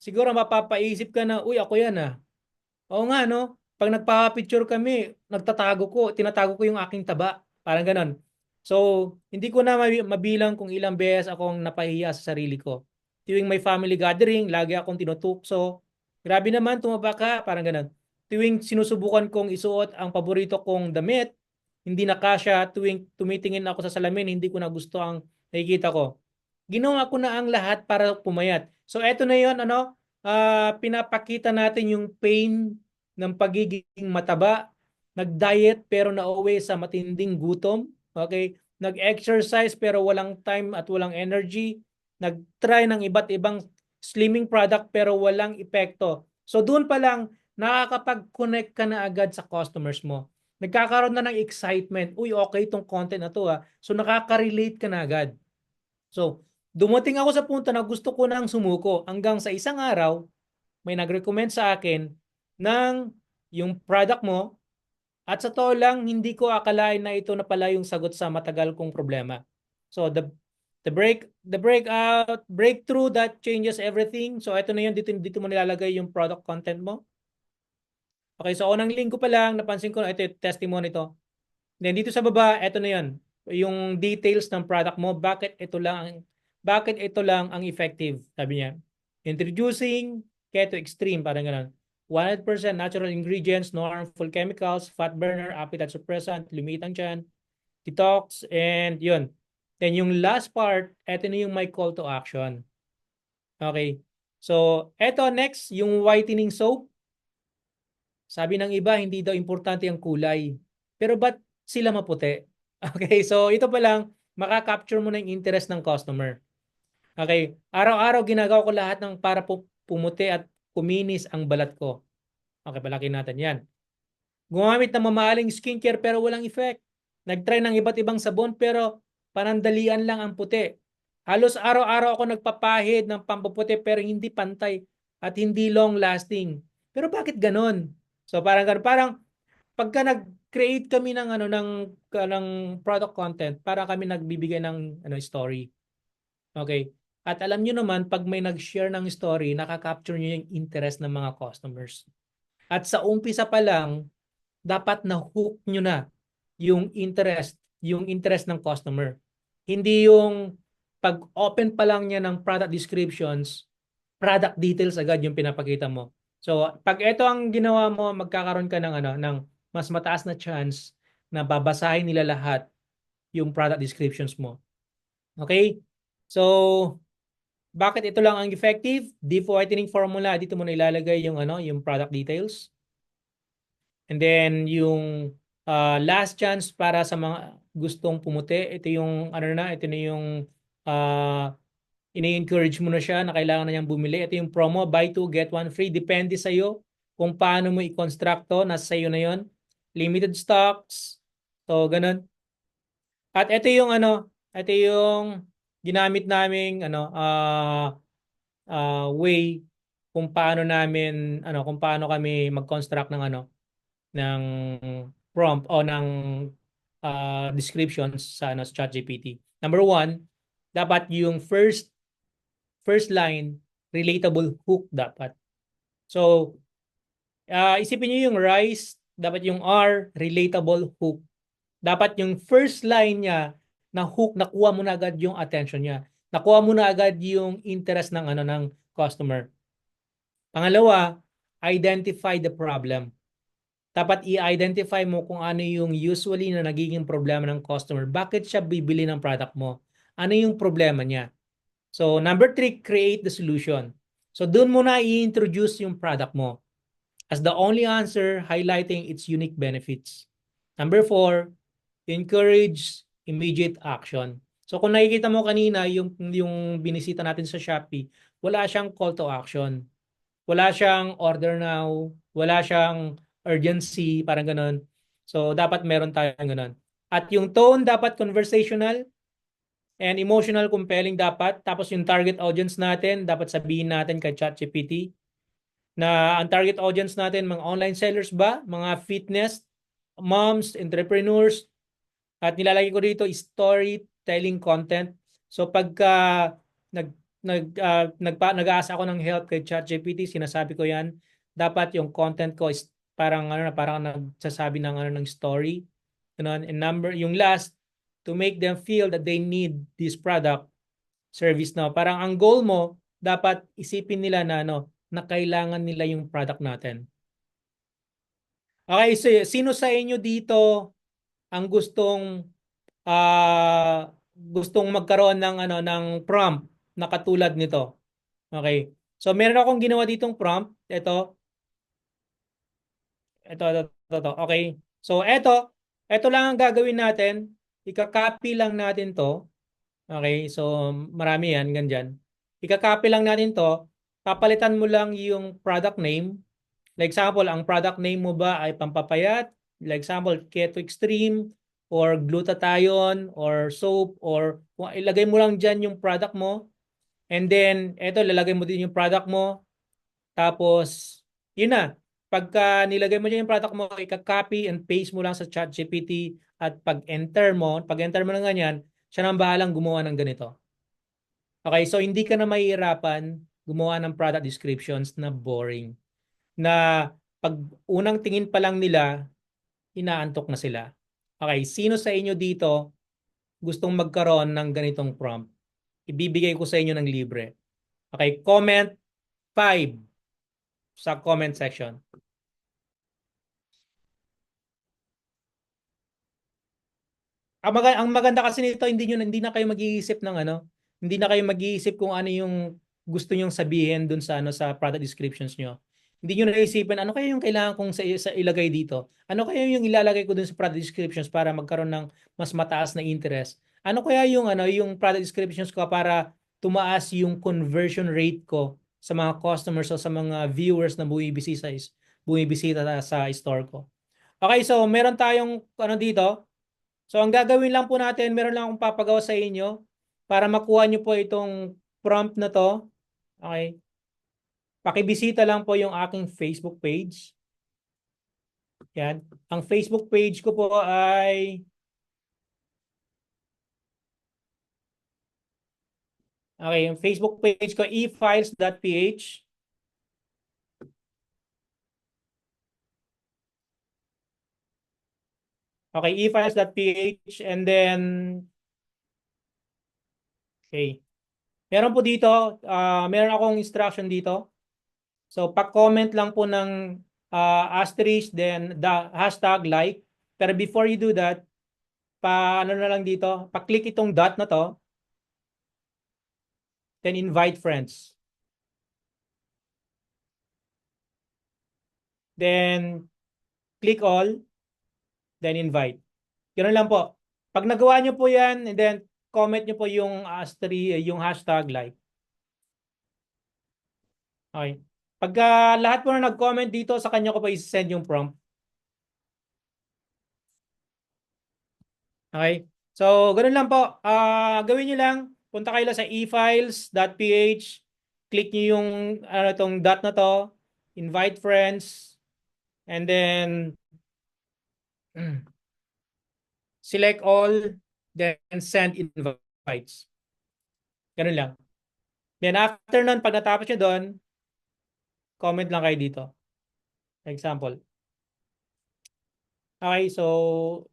siguro mapapaisip ka na, uy, ako yan ah. Oo nga, no? Pag nagpa-picture kami, tinatago ko yung aking taba. Parang ganon. So, hindi ko na mabilang kung ilang beses akong napahiya sa sarili ko. Tuwing may family gathering, lagi akong tinutukso. Grabe naman, tumaba ka. Parang ganon. Tuwing sinusubukan kong isuot ang paborito kong damit, hindi na kasya. Tuwing tumitingin ako sa salamin, hindi ko na gusto ang nakikita ko. Ginawa ko na ang lahat para pumayat. So, eto na yon pinapakita natin yung pain ng pagiging mataba, nag-diet pero nauwi sa matinding gutom, okay? Nag-exercise pero walang time at walang energy, nag-try ng iba't ibang slimming product pero walang epekto. So doon pa lang nakakapag-connect ka na agad sa customers mo. Nagkakaroon na ng excitement. Uy, okay itong content na to ah. So nakaka-relate ka na agad. So dumating ako sa punto na gusto ko nang sumuko hanggang sa isang araw may nag-recommend sa akin ng yung product mo at sa totoo lang hindi ko akalain na ito na pala yung sagot sa matagal kong problema. So the breakthrough that changes everything. So ito na yun, dito mo nilalagay yung product content mo. Okay, so unang linggo pa lang napansin ko ito yung testimony to. Then dito sa baba, ito na yun. Yung details ng product mo, bakit ito lang ang effective, sabi niya. Introducing Keto Extreme, parang ganun. 100% natural ingredients, no harmful chemicals, fat burner, appetite suppressant, limit ang tiyan, detox, and yun. Then yung last part, ito na yung my call to action. Okay. So, ito next, yung whitening soap. Sabi ng iba, hindi daw importante ang kulay. Pero ba't sila maputi? Okay, so ito pa lang, makaka-capture mo na yung interest ng customer. Okay, araw-araw ginagawa ko lahat ng para pumuti at kuminis ang balat ko. Okay, palaki natin yan. Gumamit ng mamahaling skincare pero walang effect. Nag-try ng iba't ibang sabon pero panandalian lang ang puti. Halos araw-araw ako nagpapahid ng pampuputi pero hindi pantay at hindi long lasting. Pero bakit ganon? So parang ganun, parang pagka nag-create kami ng ng product content, para kami nagbibigay ng story. Okay? At alam niyo naman pag may nag-share ng story, nakaka-capture niyo yung interest ng mga customers. At sa umpisa pa lang, dapat na-hook nyo na yung interest ng customer. Hindi yung pag-open pa lang niya ng product descriptions, product details agad yung pinapakita mo. So, pag ito ang ginawa mo, magkakaroon ka ng mas mataas na chance na babasahin nila lahat yung product descriptions mo. Okay? So, bakit ito lang ang effective? Deep whitening formula, dito mo na ilalagay yung product details. And then yung last chance para sa mga gustong pumuti, ito yung ito na yung uh, ini-encourage mo na siya na kailangan na niyang bumili. Ito yung promo, buy two, get one free. Depende sa iyo kung paano mo i-construct to. Nasa sa iyo na yon. Limited stocks. So, ganun. At ito yung ginamit naming way kung paano kami mag-construct ng prompt o ng descriptions sa ChatGPT. Number one, dapat yung first line relatable hook dapat. So, isipin niyo yung RISE, dapat yung R relatable hook. Dapat yung first line niya na hook, nakuha mo na agad yung attention niya. Nakuha mo na agad yung interest ng customer. Pangalawa, identify the problem. Dapat i-identify mo kung ano yung usually na nagiging problema ng customer. Bakit siya bibili ng product mo? Ano yung problema niya? So, number 3, create the solution. So, doon mo na i-introduce yung product mo as the only answer, highlighting its unique benefits. Number 4, encourage immediate action. So, kung nakikita mo kanina, yung binisita natin sa Shopee, wala siyang call to action. Wala siyang order now, wala siyang urgency, parang ganun. So, dapat meron tayong ganun. At yung tone dapat conversational and emotional compelling dapat. Tapos yung target audience natin, dapat sabihin natin kay ChatGPT na ang target audience natin, mga online sellers ba? Mga fitness, moms, entrepreneurs. At nilalagay ko dito storytelling content. So pagka nag-aasa ako ng help kay ChatGPT, sinasabi ko 'yan, dapat yung content ko is parang nagsasabi ng story. Ganun. And number yung last, to make them feel that they need this product service na. Parang ang goal mo, dapat isipin nila na kailangan nila yung product natin. Okay, so sino sa inyo dito ang gustong magkaroon ng prompt na katulad nito? Okay. So meron akong ginawa ditong prompt. Ito. Okay. So ito lang ang gagawin natin. Ika-copy lang natin to. Okay. So marami yan, ganyan. Ika-copy lang natin to. Papalitan mo lang yung product name. Like example, ang product name mo ba ay pampapayat? Like example, Keto Extreme or glutathione or soap or ilagay mo lang dyan yung product mo. And then, eto, lalagay mo din yung product mo. Tapos, yun na. Pagka nilagay mo dyan yung product mo, ika-copy and paste mo lang sa ChatGPT at pag-enter mo ng ganyan, siya nang bahalang gumawa ng ganito. Okay, so hindi ka na mahihirapan gumawa ng product descriptions na boring. Na pag unang tingin pa lang nila, inaantok na sila. Okay, sino sa inyo dito gustong magkaroon ng ganitong prompt? Ibibigay ko sa inyo ng libre. Okay, comment 5 sa comment section. Ang maganda kasi nito, hindi na kayo mag-iisip hindi na kayo mag-iisip kung ano yung gusto nyong sabihin dun sa product descriptions nyo. Hindi nyo naisipin ano kaya yung kailangan kong sa ilagay dito. Ano kaya yung ilalagay ko dun sa product descriptions para magkaroon ng mas mataas na interest. Ano kaya yung product descriptions ko para tumaas yung conversion rate ko sa mga customers o sa mga viewers na bumibisita sa store ko. Okay, so meron tayong dito. So ang gagawin lang po natin, meron lang akong papagawa sa inyo. para makuha nyo po itong prompt na to, okay, pakibisita lang po yung aking Facebook page. Yan. Ang Facebook page ko po ay okay, yung Facebook page ko efiles.ph. Okay, efiles.ph and then okay. Meron po dito, meron akong instruction dito. So pag-comment lang po ng asterisk then the hashtag like. Pero before you do that, ano na lang dito, pa-click itong dot na to, then invite friends. Then click all, then invite. Ganoon lang po. Pag nagawa nyo po yan, and then comment nyo po yung asterisk, yung hashtag like. Okay. Pagka lahat po na nag-comment dito, sa kanya ko pa i-send yung prompt. Okay? So, ganun lang po. Gawin nyo lang, punta kayo lang sa efiles.ph, click nyo yung tong dot na to, invite friends, and then select all, then send invites. Ganun lang. Then after nun, pag natapos nyo doon, comment lang kayo dito. Example. Okay, so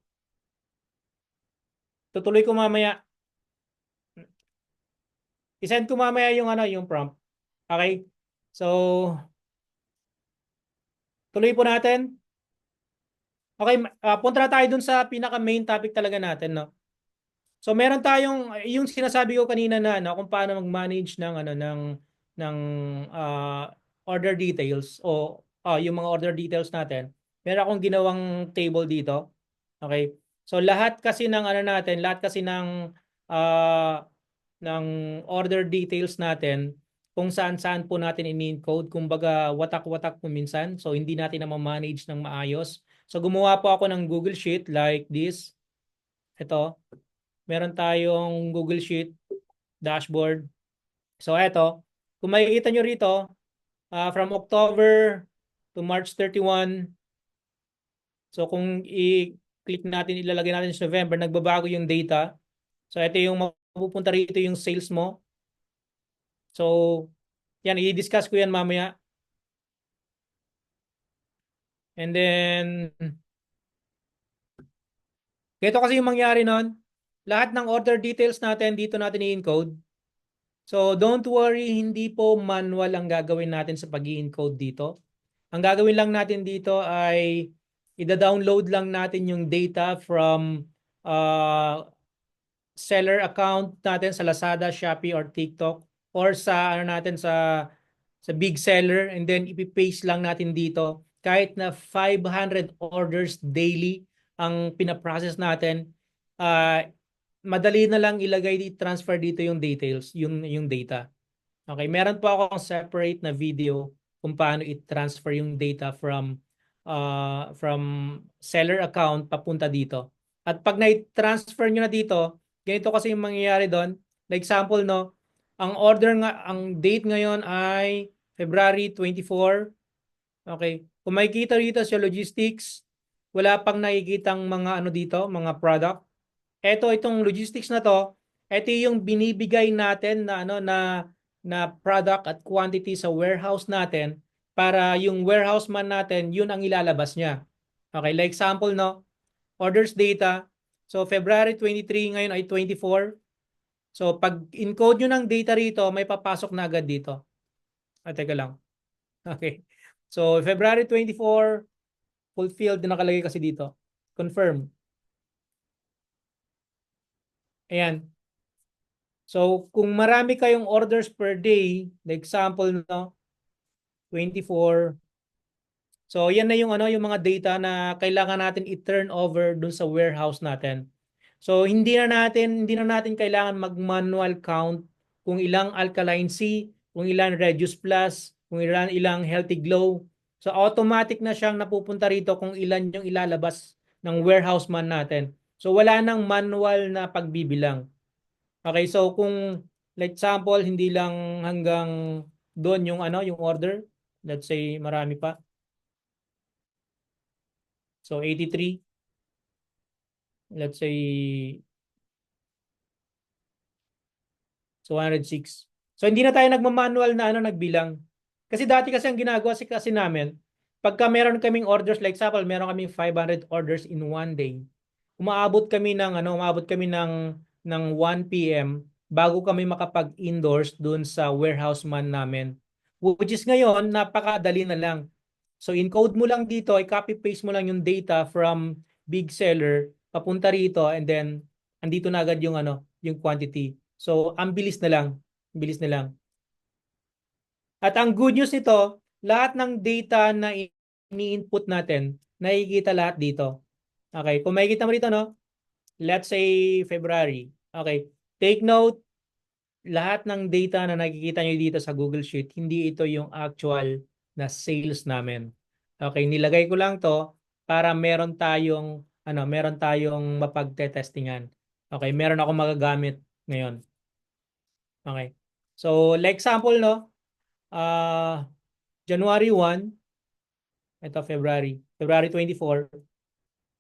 tutuloy ko mamaya. I-send ko mamaya yung yung prompt. Okay? So, tuloy po natin. Okay, punta na tayo dun sa pinaka main topic talaga natin, no? So meron tayong yung sinasabi ko kanina na kung paano mag-manage ng ng order details o yung mga order details natin. Meron akong ginawang table dito. Okay? So lahat kasi ng natin, lahat kasi uh, ng order details natin kung saan-saan po natin in-encode, kumbaga watak-watak po minsan. So hindi natin na ma-manage ng maayos. So gumawa po ako ng Google Sheet like this. Ito. Meron tayong Google Sheet dashboard. So eto, kung makikita nyo rito, from October to March 31, so kung i-click natin, ilalagay natin sa November, nagbabago yung data. So ito yung mapupunta rito yung sales mo. So yan, i-discuss ko yan mamaya. And then, ito kasi yung mangyari nun, lahat ng order details natin, dito natin i-encode. So don't worry, hindi po manual ang gagawin natin sa pag-i-encode dito. Ang gagawin lang natin dito ay ida-download lang natin yung data from seller account natin sa Lazada, Shopee, or TikTok, or sa natin sa big seller, and then ipi-paste lang natin dito. Kahit na 500 orders daily ang pinaprocess natin, madali na lang ilagay, transfer dito yung details, yung data. Okay, meron po akong separate na video kung paano i-transfer yung data from seller account papunta dito. At pag na-transfer nyo na dito, ganito kasi yung mangyayari doon. Like example, no, ang date ngayon ay February 24. Okay. Kung makikita rito sa logistics, wala pang nakikitang mga dito, mga product. Itong logistics na to, ito yung binibigay natin na na product at quantity sa warehouse natin para yung warehouse man natin, yun ang ilalabas niya. Okay, like example, no, orders data. So February 23 ngayon ay 24. So pag encode nyo ng data rito, may papasok na agad dito. Teka lang. Okay. So February 24, fulfilled na nakalagay kasi dito. Confirm. Ayan. So, kung marami kayong orders per day, like example, no, 24. So, yan na yung yung mga data na kailangan natin i-turn over dun sa warehouse natin. So, hindi na natin kailangan mag-manual count kung ilang Alkaline C, kung ilang Reduce Plus, kung ilang Healthy Glow. So, automatic na siyang napupunta rito kung ilan yung ilalabas ng warehouse man natin. So, wala nang manual na pagbibilang. Okay, so kung like example, hindi lang hanggang doon yung yung order, let's say marami pa. So 83, let's say so 106. So hindi na tayo nagma-manual na nagbilang. Kasi dati kasi ang ginagawa kasi namin, pagka meron kaming orders, like example, meron kaming 500 orders in one day. Umaabot kami ng 1 p.m. bago kami makapag-endorse doon sa warehouse man namin. Which is ngayon, napakadali na lang. So encode mo lang dito, i-copy paste mo lang yung data from big seller papunta rito and then andito na agad yung yung quantity. So ang bilis na lang, bilis na lang. At ang good news nito, lahat ng data na ini-input natin, nakikita lahat dito. Okay, kung makikita mo rito let's say February. Okay, take note, lahat ng data na nakikita nyo dito sa Google Sheet, hindi ito yung actual na sales namin. Okay, nilagay ko lang to para meron tayong mapagte-testingan. Okay, meron ako magagamit ngayon. Okay. So, like example, January 1, ito February 24.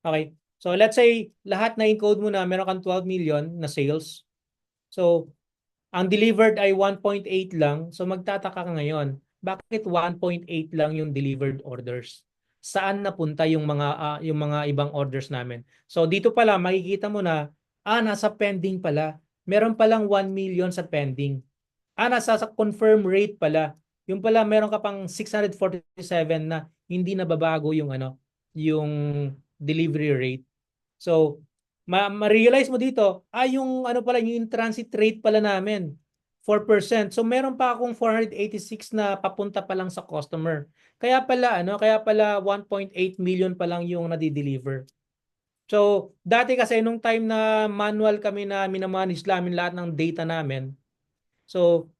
Okay. So, let's say lahat na encode mo na meron kang 12 million na sales. So, ang delivered ay 1.8 lang. So magtataka ka ngayon, bakit 1.8 lang yung delivered orders? Saan napunta yung mga ibang orders namin? So dito pala makikita mo na nasa pending pala. Meron palang 1 million sa pending. Nasa sa confirm rate pala. Yung pala meron ka pang 647 na hindi nababago yung delivery rate. So ma-realize mo dito, yung pala, yung transit rate pala namin, 4%. So meron pa akong 486 na papunta pa lang sa customer. Kaya pala 1.8 million pa lang yung nadi-deliver. So dati kasi nung time na manual kami na minamanage namin lahat ng data namin. So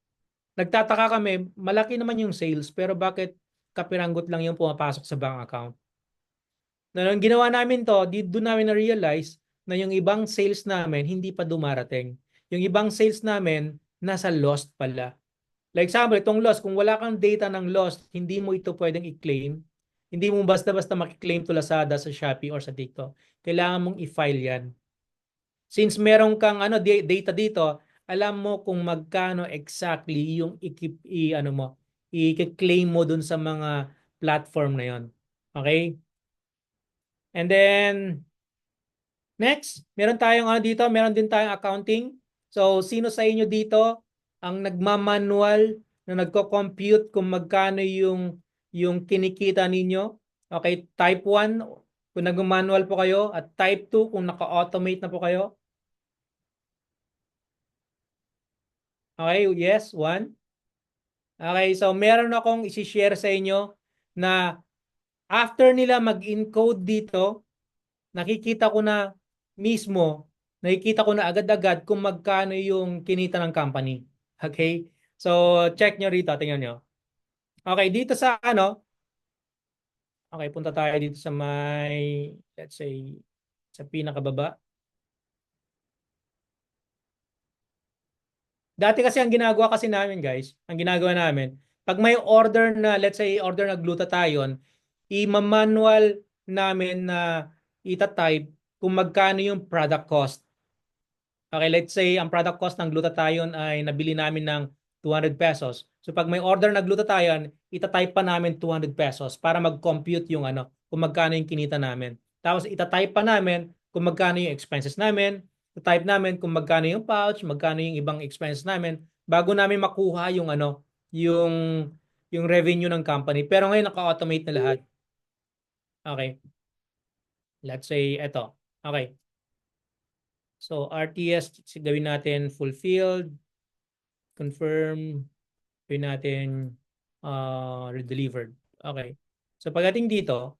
nagtataka kami, malaki naman yung sales pero bakit kapiranggot lang yung pumapasok sa bank account? Nung ginawa namin to, doon namin na-realize na yung ibang sales namin hindi pa dumarating. Yung ibang sales namin nasa lost pala. Like example, itong lost, kung wala kang data ng lost, hindi mo ito pwedeng i-claim. Hindi mo basta-basta makiklaim to Lazada, sa Shopee, or sa TikTok. Kailangan mong i-file yan. Since meron kang data dito, alam mo kung magkano exactly yung i-claim mo dun sa mga platform na yon. Okay? And then, next, meron din tayong accounting. So, sino sa inyo dito ang nagmamanual na nagko-compute kung magkano yung kinikita ninyo? Okay, type 1 kung nagmamanual po kayo at type 2 kung naka-automate na po kayo. Okay, yes, 1. Okay, so meron akong isi-share sa inyo na after nila mag-encode dito, nakikita ko na agad-agad kung magkano yung kinita ng company. Okay? So, check nyo rito. Tingnan nyo. Okay, dito sa okay, punta tayo dito sa let's say, sa pinakababa. Dati kasi ang ginagawa kasi namin, guys, pag may order na, let's say, order na glutathione, i-manual namin na ita-type kung magkano yung product cost. Okay, let's say ang product cost ng glutathione ay nabili namin ng 200 pesos. So pag may order na glutathione, ita-type pa namin 200 pesos para mag-compute yung kung magkano yung kinita namin. Tapos ita-type pa namin kung magkano yung expenses namin, ita-type namin kung magkano yung pouch, magkano yung ibang expenses namin bago namin makuha yung yung revenue ng company. Pero ngayon naka-automate na lahat. Okay. Let's say ito. Okay. So RTS gawin natin fulfilled, confirm, gawin natin delivered. Okay. So pagdating dito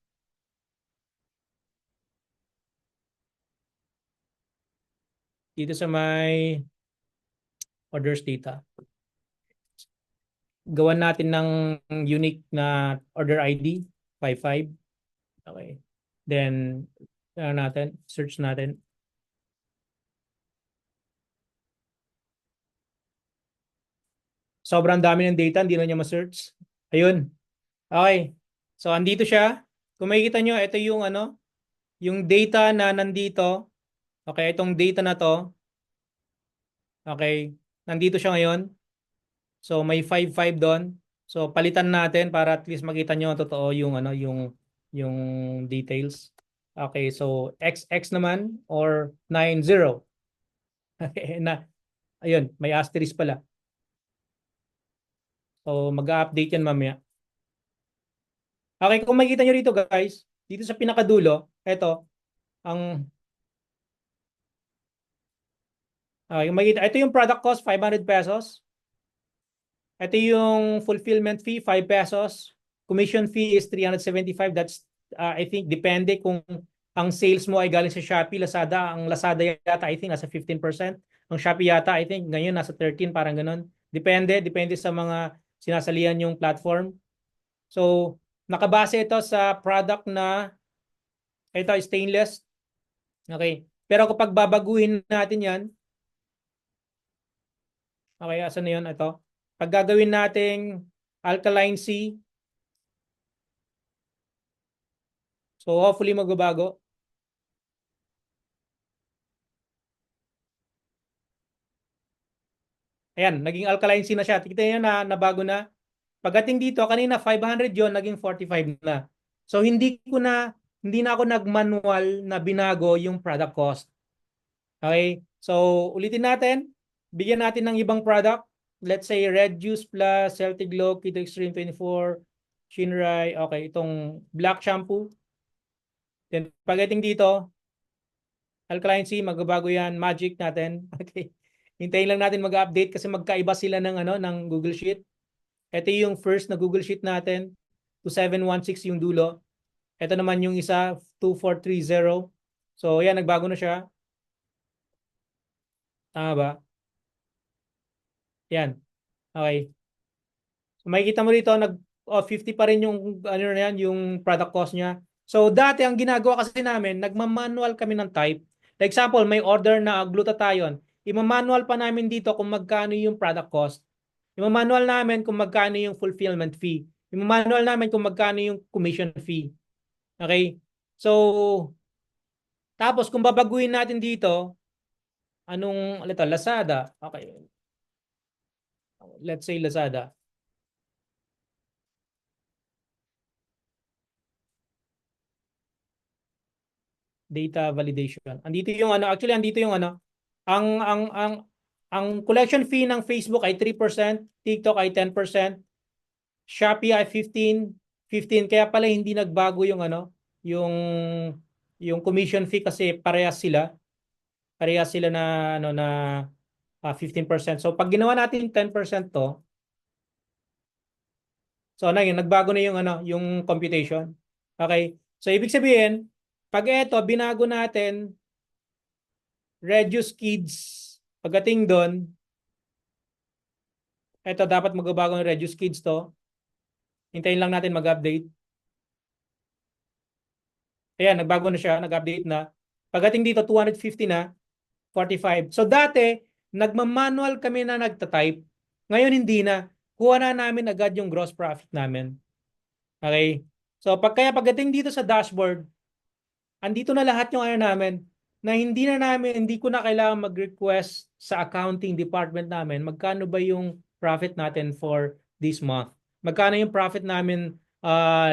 sa may orders data, gawan natin ng unique na order ID 55. Okay. Then search natin. sobrang dami ng data, hindi na niya ma-search. Ayun. Okay. So, andito siya. Kung makikita nyo, ito yung ano, yung data na nandito. Okay, itong data na to. Okay, nandito siya ngayon. So, may 5-5 doon. So, palitan natin para at least makita nyo totoo yung ano, yung details. Okay, so XX naman or 90. Na, ayun, may asterisk pala. So, mag-update yan mamaya. Okay, kung makikita nyo rito guys, dito sa pinakadulo, ito, ang ito yung product cost, 500 pesos. Ito yung fulfillment fee, 5 pesos. Commission fee is 375. That's, I think, depende kung ang sales mo ay galing sa Shopee, Lazada. Ang Lazada yata, I think, nasa 15%. Ang Shopee yata, I think, ngayon nasa 13%, parang ganun. Depende sa mga sinasalihan yung platform. So, nakabase ito sa product na, ito, stainless. Okay. Pero kapag babaguhin natin yan, okay, asan na yun? Ito. Pag gagawin nating alkaline C, so hopefully magbabago. Ayan, naging alkaline C na siya. Tignan nyo na nabago na. Pagdating dito, kanina 500 yon naging 45 na. So hindi na ako nag-manual na binago yung product cost. Okay? So ulitin natin. Bigyan natin ng ibang product. Let's say Red Juice Plus, Celtic Glow, Keto Extreme 24, Shinrai. Okay, itong black shampoo. Then pagdating dito, alkaline C, magbabago yan. Magic natin. Okay. Hintayin lang natin mag-update kasi magkaiba sila ng ano ng Google Sheet. Ito yung first na Google Sheet natin, 2716 yung dulo. Ito naman yung isa, 2430. So, yan, nagbago na siya. Tama ba? Yan. Okay. So, makikita mo rito, 50 pa rin yung, ano na yan, yung product cost niya. So, dati, ang ginagawa kasi namin, nagmamanual kami ng type. For example, may order na glutathione. Imamanual pa namin dito kung magkano yung product cost. Imamanual namin kung magkano yung fulfillment fee. Imamanual namin kung magkano yung commission fee. Okay? So, tapos kung babaguhin natin dito, anong, ito, Lazada. Okay. Let's say Lazada. Data validation. Andito yung ano, actually andito yung ano, ang ang ang ang collection fee ng Facebook ay 3%, TikTok ay 10%, Shopee ay 15, kaya pala hindi nagbago yung ano, yung commission fee kasi parehas sila na ano na 15%. So pag ginawa natin 10% to, so ano yun, nagbago na yung ano, yung computation. Okay? So ibig sabihin, pag ito binago natin reduce kids pagdating doon, ito dapat magbabago ng reduce kids to. Hintayin lang natin mag-update. Ayan, nagbago na siya, nag-update na. Pagdating dito 250 na, 45. So dati, nagmamanual kami na nagta-type. Ngayon hindi na. Kuha na namin agad yung gross profit namin. Okay? So kaya pagdating dito sa dashboard, andito na lahat yung ano namin na hindi ko na kailangan mag-request sa accounting department namin magkano ba yung profit natin for this month. Magkano yung profit namin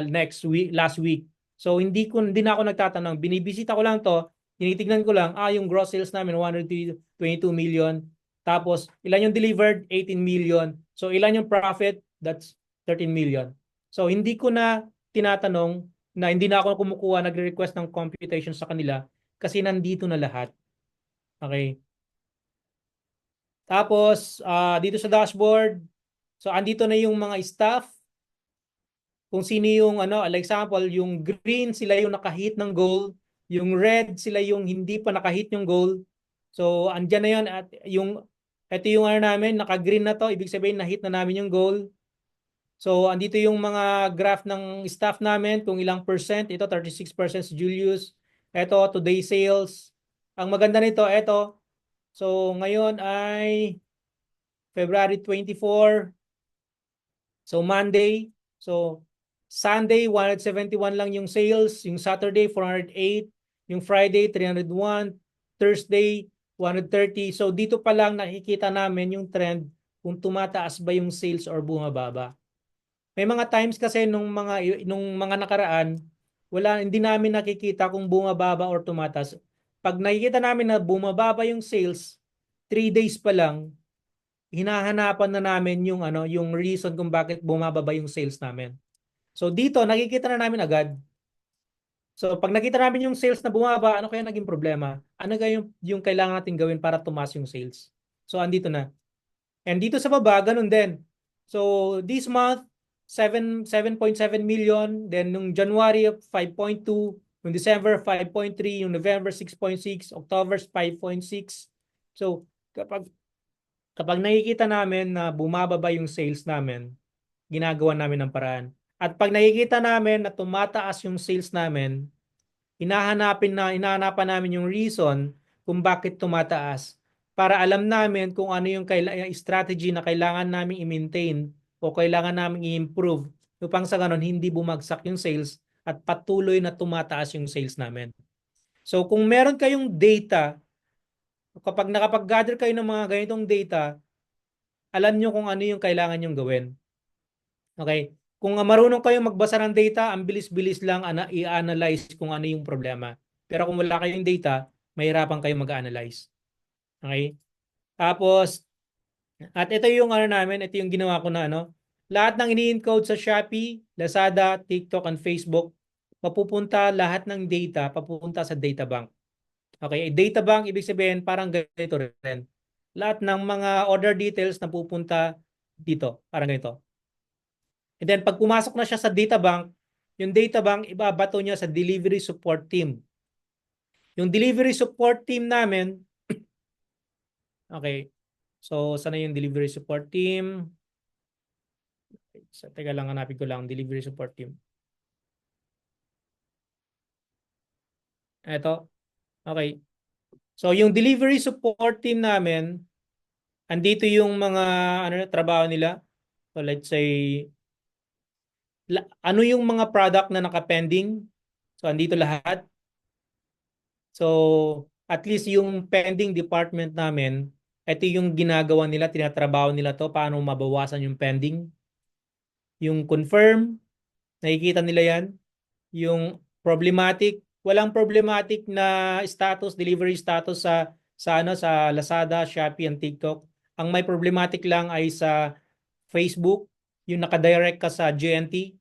next week, last week. So hindi na ako nagtatanong, binibisita ko lang to, tinitignan ko lang, yung gross sales namin 122 million. Tapos ilan yung delivered? 18 million. So ilan yung profit? That's 13 million. So hindi ko na tinatanong na hindi na ako kumukuha, nagre-request ng computation sa kanila kasi nandito na lahat. Okay. Tapos, dito sa dashboard, so andito na yung mga staff. Kung sino yung, ano, like example, yung green, sila yung nakahit ng goal. Yung red, sila yung hindi pa nakahit yung goal. So, andyan na yun. At ito yung ano namin, naka-green na to. Ibig sabihin, na-hit na namin yung goal. So, andito yung mga graph ng staff namin, kung ilang percent. Ito, 36% si Julius. Ito, today sales. Ang maganda nito, ito. So, ngayon ay February 24. So Monday, so Sunday 171 lang yung sales, yung Saturday 408, yung Friday 301, Thursday 130. So dito pa lang nakikita namin yung trend kung tumataas ba yung sales or bumababa. May mga times kasi nung mga nakaraan, hindi namin nakikita kung bumababa or tumataas. Pag nakikita namin na bumababa yung sales, 3 days pa lang, hinahanapan na namin yung reason kung bakit bumababa yung sales namin. So dito nakikita na namin agad. So pag nakita namin yung sales na bumaba, ano kaya naging problema? Ano kaya yung kailangan natin gawin para tumaas yung sales? So andito na. And dito sa baba, ganun din. So this month, 7.7 million. Then nung January, 5.2. Yung December, 5.3. Yung November, 6.6. October, 5.6. So kapag nakikita namin na bumababa yung sales namin, ginagawa namin ng paraan. At pag nakikita namin na tumataas yung sales namin, hinahanapan namin yung reason kung bakit tumataas para alam namin kung ano yung strategy na kailangan namin i-maintain o kailangan namin i-improve upang sa ganun hindi bumagsak yung sales at patuloy na tumataas yung sales namin. So kung meron kayong data, kapag nakapag-gather kayo ng mga ganitong data, alam nyo kung ano yung kailangan nyong gawin. Okay? Kung marunong kayong magbasa ng data, ang bilis-bilis lang i-analyze kung ano yung problema. Pero kung wala kayong data, mahirapan kayong mag-analyze. Okay? Tapos, at ito yung namin, ito yung ginawa ko na lahat ng ini-encode sa Shopee, Lazada, TikTok, and Facebook, mapupunta lahat ng data, papunta sa data bank. Okay? Data bank, ibig sabihin, parang ganito rin. Lahat ng mga order details na pupunta dito, parang ganito. And then pag pumasok na siya sa data bank, yung data bank ibabato niya sa delivery support team. Yung delivery support team namin, okay. So sana yung delivery support team? So, teka lang, hanapin ko lang delivery support team. Ito. Okay. So yung delivery support team namin, andito yung mga trabaho nila. So let's say ano yung mga product na naka-pending? So andito lahat. So, at least yung pending department namin, ito yung ginagawa nila, tinatrabaho nila to, paano mabawasan yung pending. Yung confirm, nakikita nila yan. Yung problematic, walang problematic na status, delivery status sa Lazada, Shopee, and TikTok. Ang may problematic lang ay sa Facebook, yung nakadirect ka sa GNT.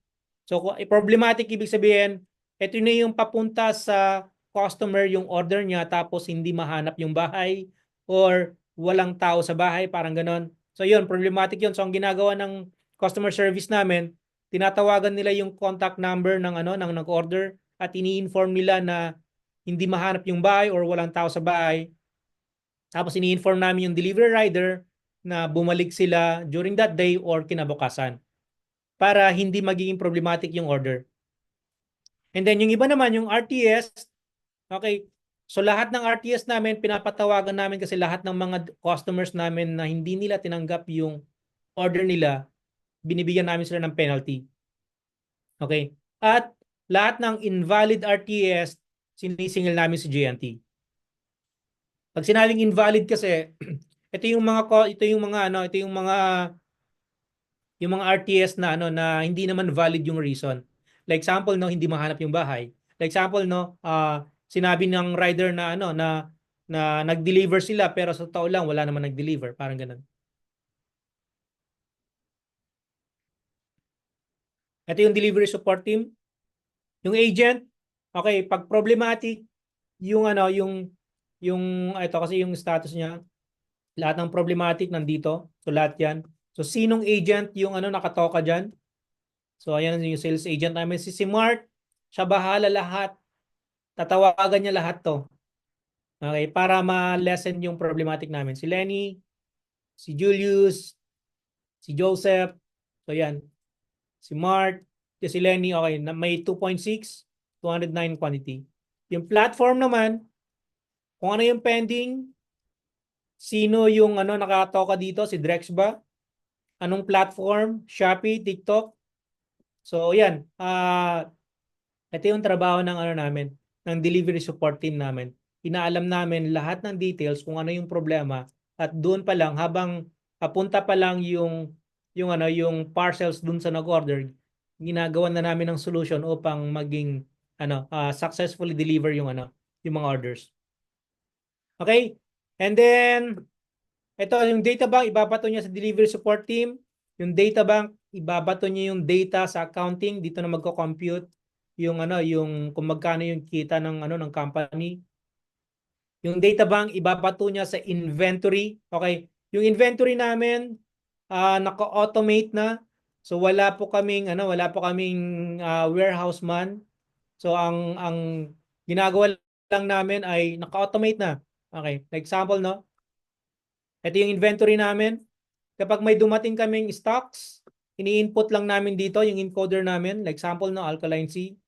So, problematic ibig sabihin, ito na yung papunta sa customer yung order niya tapos hindi mahanap yung bahay or walang tao sa bahay, parang ganon. So, yun, problematic yun. So, ang ginagawa ng customer service namin, tinatawagan nila yung contact number ng nag-order at ini-inform nila na hindi mahanap yung bahay or walang tao sa bahay. Tapos ini-inform namin yung delivery rider na bumalik sila during that day or kinabukasan para hindi magiging problematic yung order. And then yung iba naman, yung RTS, okay, so lahat ng RTS namin, pinapatawagan namin kasi lahat ng mga customers namin na hindi nila tinanggap yung order nila, binibigyan namin sila ng penalty. Okay? At lahat ng invalid RTS, sinisingil namin si GNT. Pag sinabing invalid kasi, ito yung mga RTS na na hindi naman valid yung reason. Like example hindi mahanap yung bahay. Like example sinabi ng rider na nag-deliver sila pero sa totoo lang wala naman nag-deliver, parang ganun. Ito yung delivery support team. Yung agent, okay, pag problematic yung ito kasi yung status niya, lahat ng problematic nandito. So lahat 'yan. So sinong agent yung nakatoka diyan? So ayan yung sales agent namin si Mart. Siya bahala lahat. Tatawagan niya lahat 'to. Okay, para ma-lessen yung problematic namin. Si Lenny, si Julius, si Joseph. So yan. Si Mart, si Lenny, okay, may 2.6, 209 quantity. Yung platform naman, kung ano yung pending, sino yung nakatoka dito, si Drex ba? Anong platform? Shopee, TikTok. So, yan. Ito yung trabaho ng ano namin, ng delivery support team namin. Inaalam namin lahat ng details kung ano yung problema at doon pa lang habang papunta pa lang yung parcels doon sa nag-order, ginagawa na namin ng solution upang maging successfully deliver yung mga orders. Okay? And then ito yung data bank ibabato niya sa delivery support team. Yung data bank ibabato niya yung data sa accounting, dito na magko-compute yung kung magkano yung kita ng company. Yung data bank ibabato niya sa inventory. Okay? Yung inventory namin naka-automate na. So wala po kaming warehouse man. So ang ginagawa lang namin ay naka-automate na. Okay? For example, no? Ito yung inventory namin. Kapag may dumating kaming stocks, ini-input lang namin dito yung encoder namin. Like example, no, Alkaline C.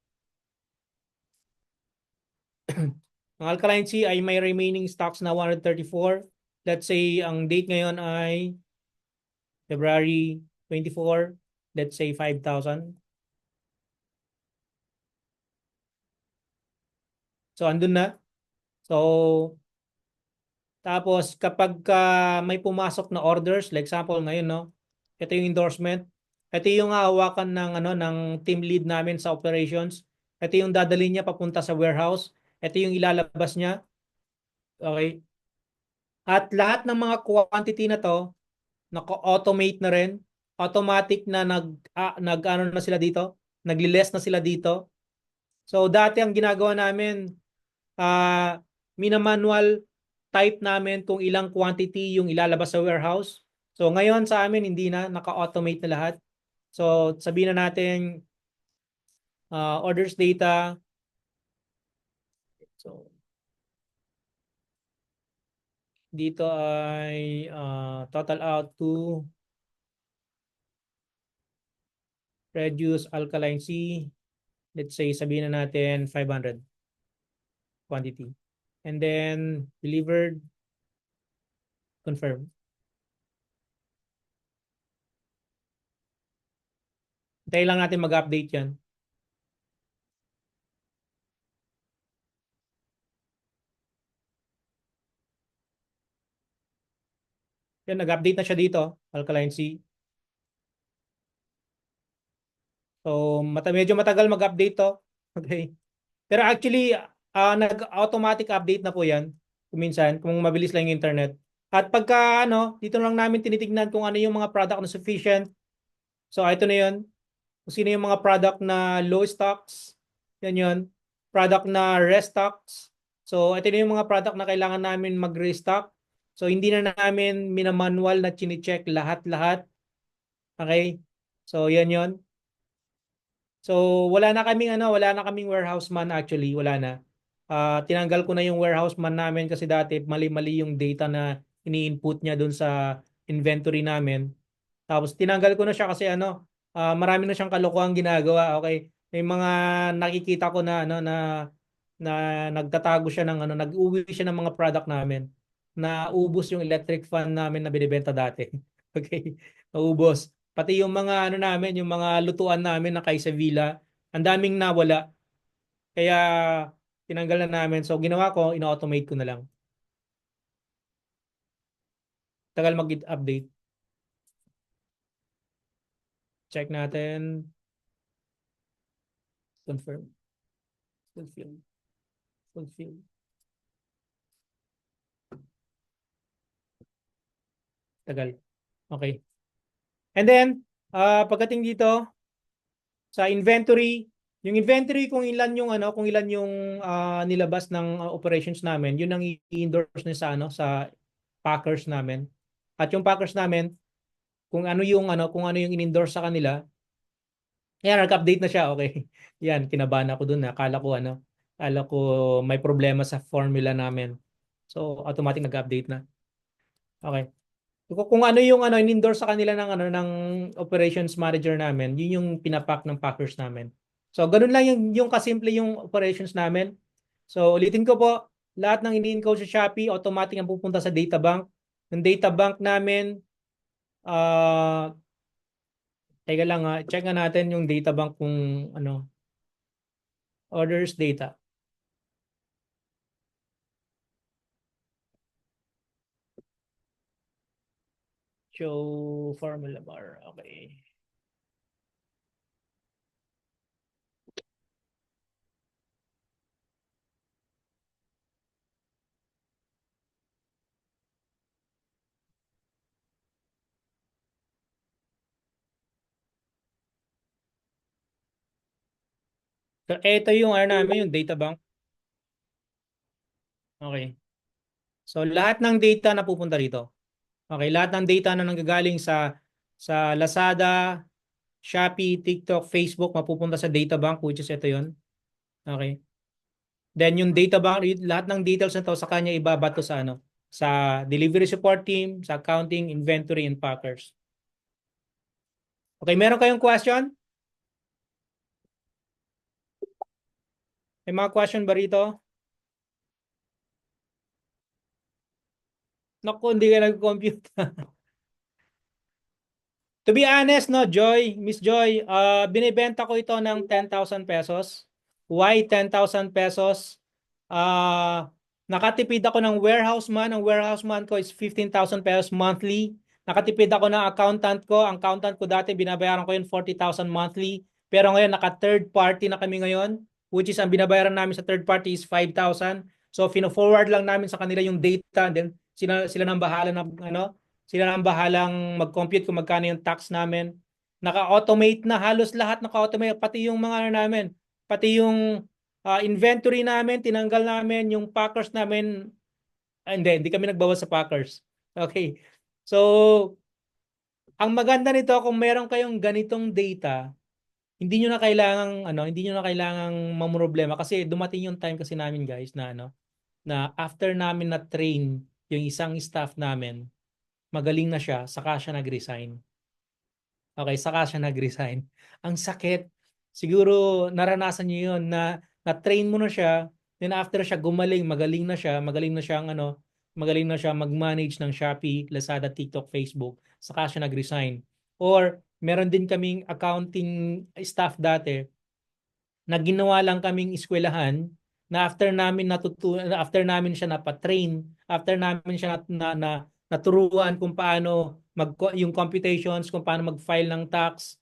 Ang Alkaline C ay may remaining stocks na 134. Let's say ang date ngayon ay February 24. Let's say 5,000. So andun na. So tapos kapag may pumasok na orders, like example ngayon, no, ito yung endorsement. Ito yung hawakan ng team lead namin sa operations. Ito yung dadalhin niya papunta sa warehouse. Ito yung ilalabas niya. Okay? At lahat ng mga quantity na to, naka-automate na rin. Automatic na nag ano na sila dito, nagli-less na sila dito. So dati ang ginagawa namin, minamanual type namin kung ilang quantity yung ilalabas sa warehouse. So ngayon sa amin hindi na, naka-automate na lahat. So sabihin na natin orders data. So dito ay total out to reduce alkaline C. Let's say sabihin na natin 500 quantity. And then delivered, confirm. Hintayin lang natin mag-update yan. Yan, nag-update na siya dito, Alkaline C. So, medyo matagal mag-update to. Okay. Pero actually, nag-automatic update na po yan. Kuminsan, kung mabilis lang yung internet. At pagka, dito lang namin tinitignan kung ano yung mga product na sufficient. So, ito na yun. Kung sino yung mga product na low stocks. Yan yun. Product na restocks. So, ito na yung mga product na kailangan namin mag-restock. So, hindi na namin minamanual na chine-check lahat-lahat. Okay? So, yan yun. So, wala na kaming warehouse man actually, wala na. Tinanggal ko na yung warehouse man namin kasi dati mali-mali yung data na ini-input niya doon sa inventory namin. Tapos tinanggal ko na siya kasi marami na siyang kalokohan ginagawa. Okay? May mga nakikita ko na nagtatago siya nag-uwi siya ng mga product namin. Naubos yung electric fan namin na binebenta dati. Okay? Naubos. Pati yung mga namin, yung mga lutuan namin na kay Sevilla, ang daming nawala. Kaya tinanggal na namin. So ginawa ko, ino-automate ko na lang. Tagal mag-update. Check natin. Confirm. Fulfill. Fulfill. Tagal. Okay. And then, pagdating dito sa inventory, yung inventory kung ilan yung nilabas ng operations namin, yun ang i-endorse na sa packers namin. At yung packers namin, kung ano yung in-endorse sa kanila, yan, nag-update na siya, okay. Yan, kinabahan ako dun, akala ko may problema sa formula namin. So, automatic nag-update na. Okay. Kung ano yung in-endorse sa kanila ng operations manager namin, yun yung pinapack ng packers namin. So, ganun lang yung kasimple yung operations namin. So, ulitin ko po, lahat ng ini-encode sa Shopee, automatic ang pupunta sa data bank. Yung data bank namin, Teka lang ha, check nga natin yung data bank kung ano, orders data. Show formula bar. Okay. So, ito yung ano namin, yung data bank. Okay. So, lahat ng data na pupunta rito. Okay, lahat ng data na nanggagaling sa Lazada, Shopee, TikTok, Facebook, mapupunta sa data bank, which is ito yun. Okay. Then yung data bank, lahat ng details na to sa kanya ibabato sa ano, sa delivery support team, sa accounting, inventory, and packers. Okay, meron kayong question? May mga question ba rito? Naku, hindi ka nag-compute. To be honest, no, Joy, Miss Joy, binibenta ko ito ng 10,000 pesos. Why 10,000 pesos? Nakatipid ako ng warehouse man. Ang warehouse man ko is 15,000 pesos monthly. Nakatipid ako ng accountant ko. Ang accountant ko dati, binabayaran ko yun 40,000 monthly. Pero ngayon, naka-third party na kami ngayon, which is ang binabayaran namin sa third party is 5,000. So, fino-forward lang namin sa kanila yung data. Then, sila nang bahala ng ano, sila nang bahalang mag-compute kung magkano yung tax namin. Naka-automate na, halos lahat naka-automate. Pati yung mga ano namin, pati yung inventory namin, tinanggal namin yung packers namin. Hindi kami nagbawas sa packers. Okay. So, ang maganda nito kung meron kayong ganitong data, hindi niyo na kailangang mamroblema kasi dumating yung time kasi namin guys na ano, na after namin na train yung isang staff namin, magaling na siya, saka siya nag-resign. Okay, saka siya nag-resign. Ang sakit. Siguro naranasan niyo 'yon na na-train mo na siya, then after siya gumaling, magaling na siyang ano, magaling na siya mag-manage ng Shopee, Lazada, TikTok, Facebook, saka siya nag-resign. Or meron din kaming accounting staff dati na ginawa lang kaming eskwelahan na after namin siya napatrain, after namin siya naturuan kung paano yung computations, kung paano mag-file ng tax.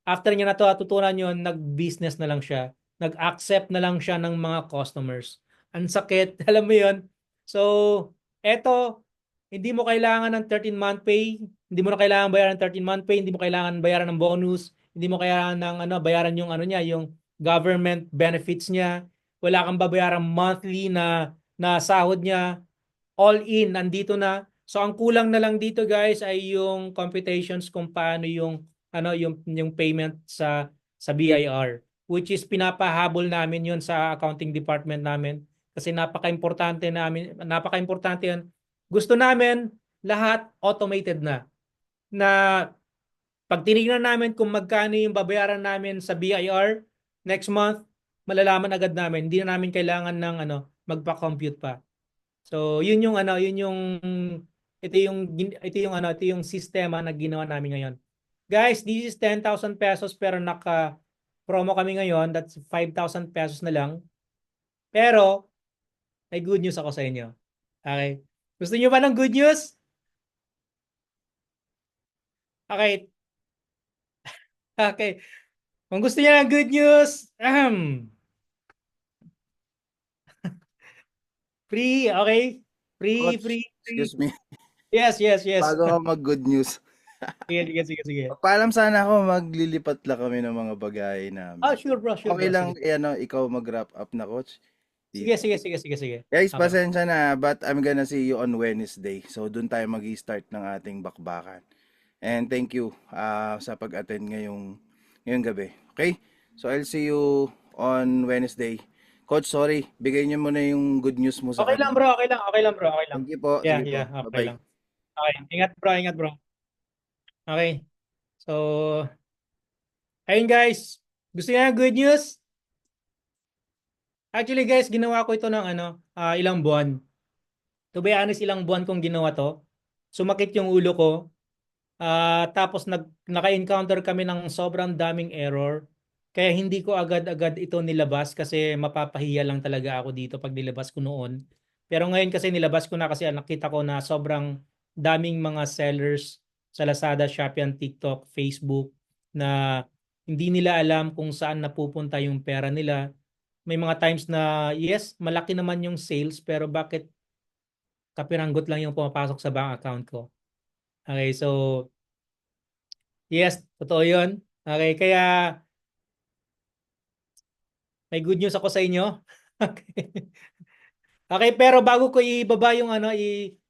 After niya natutunan yon, nag-business na lang siya. Nag-accept na lang siya ng mga customers. Ang sakit, alam mo yon. So, eto, hindi mo kailangan ng 13-month pay, hindi mo na kailangan bayaran ng 13-month pay, hindi mo kailangan bayaran ng bonus, hindi mo kailangan ng ano, bayaran yung ano niya, yung government benefits niya. Wala kang babayaran monthly na sahod niya. All in, nandito na. So ang kulang na lang dito guys ay yung computations kung paano yung payment sa BIR, which is pinapahabol namin yun sa accounting department namin kasi napaka-importante yun. Gusto namin lahat automated na pag tinignan namin kung magkano yung babayaran namin sa BIR next month, malalaman agad namin. Hindi na namin kailangan ng ano, magpa-compute pa. So, ito yung sistema na ginawa namin ngayon. Guys, this is 10,000 pesos pero naka-promo kami ngayon. That's 5,000 pesos na lang. Pero, may good news ako sa inyo. Okay? Gusto niyo ba ng good news? Okay. Okay. Kung gusto niyo ng good news, free, okay? Free, Coach, free, free. excuse me. Yes, yes, yes. Bago ka mag-good news. Sige, sige, sige, sige. Paalam sana ako, maglilipat lang kami ng mga bagay namin. Sure bro, sure Okay bro. lang, Sige. ano, ikaw mag-wrap up na, coach? Sige, Dito. sige, sige, sige, sige. Guys, Okay. pasensya na, but I'm gonna see you on Wednesday. So, dun tayo mag-start ng ating bakbakan. And thank you sa pag-attend ngayong gabi. Okay? So, I'll see you on Wednesday. Coach, sorry. Bigay niyo muna yung good news mo sa Okay lang kanila. bro, okay lang, okay lang bro, okay lang. Thank you po. Yeah, Sige po. yeah, okay Bye-bye. lang. Okay, ingat bro, ingat bro. Okay. So, ayun guys. Gusto niyo ng good news? Actually guys, ginawa ko ito ng ilang buwan. To be honest, ilang buwan kong ginawa to. Sumakit yung ulo ko. Tapos naka-encounter kami ng sobrang daming error. Kaya hindi ko agad-agad ito nilabas kasi mapapahiya lang talaga ako dito pag nilabas ko noon. Pero ngayon kasi nilabas ko na kasi nakita ko na sobrang daming mga sellers sa Lazada, Shopee, and TikTok, Facebook na hindi nila alam kung saan napupunta yung pera nila. May mga times na yes, malaki naman yung sales pero bakit kapiranggot lang yung pumapasok sa bank account ko. Okay, so yes, totoo yun. Okay, kaya may good news ako sa inyo. Okay. Okay, pero bago ko ibaba yung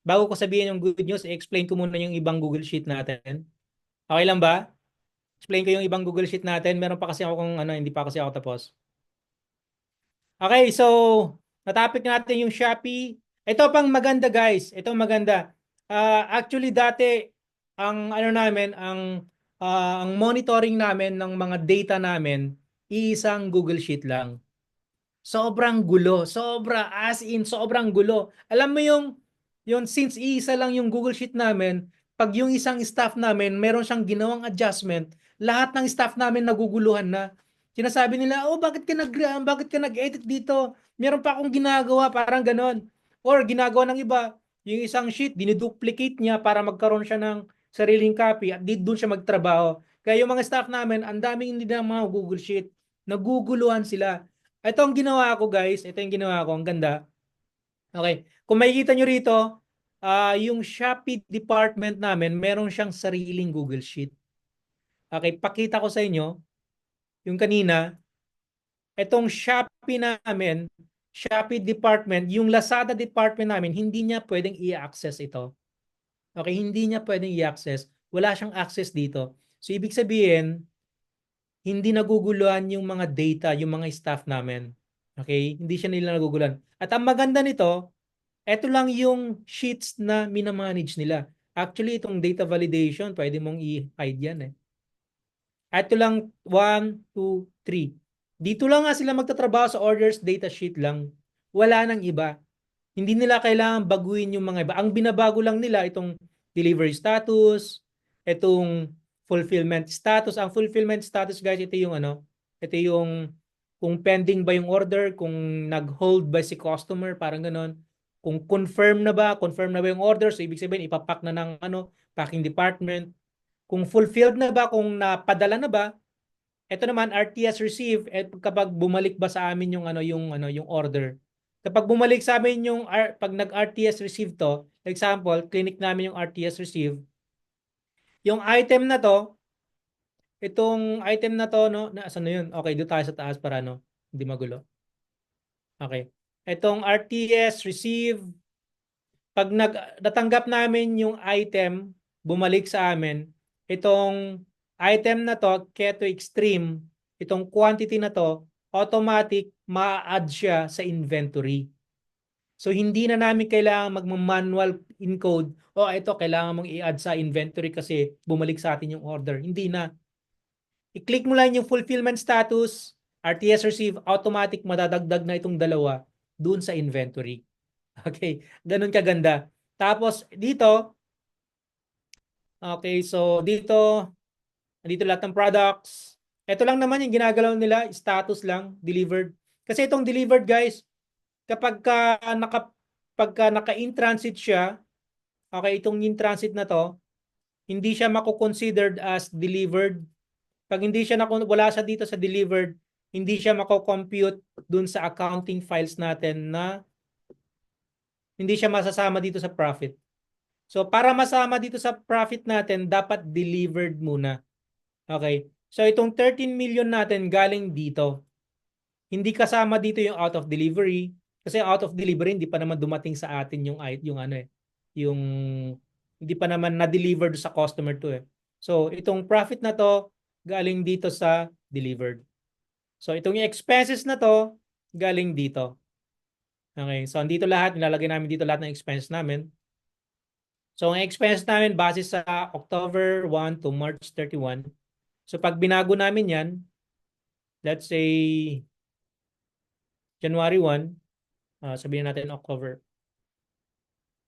bago ko sabihin yung good news, i-explain ko muna yung ibang Google Sheet natin. Okay lang ba? Explain ko yung ibang Google Sheet natin. Meron pa kasi ako kung hindi pa kasi ako tapos. Okay, so na-topic natin yung Shopee. Ito pang maganda guys. Ito maganda. Actually dati ang monitoring namin ng mga data namin iisang Google Sheet lang. Sobrang gulo. Sobra, as in, sobrang gulo. Alam mo yung since iisa lang yung Google Sheet namin, pag yung isang staff namin, meron siyang ginawang adjustment, lahat ng staff namin naguguluhan na. Sinasabi nila, oh, bakit ka nag-edit dito? Meron pa akong ginagawa, parang ganon. Or ginagawa ng iba, yung isang sheet, diniduplicate niya para magkaroon siya ng sariling copy at di doon siya magtrabaho. Kaya yung mga staff namin, ang daming hindi na mga Google Sheet. Naguguluhan sila. Ito ang ginawa ko guys. Ito yung ginawa ko. Ang ganda. Okay. Kung makikita nyo rito, yung Shopee department namin, meron siyang sariling Google Sheet. Okay. Pakita ko sa inyo. Yung kanina, itong Shopee namin, Shopee department, yung Lazada department namin, hindi niya pwedeng i-access ito. Okay. Hindi niya pwedeng i-access. Wala siyang access dito. So, ibig sabihin, hindi naguguluhan yung mga data, yung mga staff namin. Okay? Hindi siya nila naguguluhan. At ang maganda nito, ito lang yung sheets na minamanage nila. Actually, itong data validation, pwede mong i-hide yan eh. Ito lang, 1, 2, 3. Dito lang nga sila magtatrabaho sa orders data sheet lang. Wala nang iba. Hindi nila kailangan baguhin yung mga iba. Ang binabago lang nila itong delivery status, itong fulfillment status. Ang fulfillment status guys, ito yung kung pending ba yung order, kung nag-hold ba si customer, parang ganon. Kung confirm na ba yung order, so ibig sabihin ipapack na ng packing department. Kung fulfilled na ba, kung napadala na ba, ito naman RTS receive kapag bumalik ba sa amin yung order. Kapag bumalik sa amin pag nag-RTS receive to, example, clinic namin yung RTS receive, yung item na to, itong item na to no, nasaan na yun? Okay, doon tayo sa taas para hindi magulo. Okay. Itong RTS receive, pag natanggap namin yung item, bumalik sa amin, itong item na to, Keto Extreme, itong quantity na to, automatic ma-add siya sa inventory. So hindi na namin kailangan mag-manual encode, ito kailangan mong i-add sa inventory kasi bumalik sa atin yung order. Hindi na. I-click mo lang yung fulfillment status, RTS receive, automatic madadagdag na itong dalawa dun sa inventory. Okay, ganun kaganda. Tapos dito, okay, so dito lahat ng products. Ito lang naman yung ginagalaw nila, status lang, delivered. Kasi itong delivered guys, kapag pagka naka-in transit siya, okay, itong in transit na to, hindi siya mako-considered as delivered. Pag hindi siya wala siya dito sa delivered, hindi siya mako-compute dun sa accounting files natin na hindi siya masasama dito sa profit. So para masama dito sa profit natin, dapat delivered muna. Okay. So itong 13 million natin galing dito. Hindi kasama dito yung out of delivery kasi out of delivery hindi pa naman dumating sa atin yung hindi pa naman na-deliver sa customer to eh. So itong profit na to galing dito sa delivered. So itong yung expenses na to galing dito. Okay, so andito lahat, nilalagay namin dito lahat ng expense namin. So ang expense namin base sa October 1 to March 31. So pag binago namin yan, let's say January 1, sabihin natin October,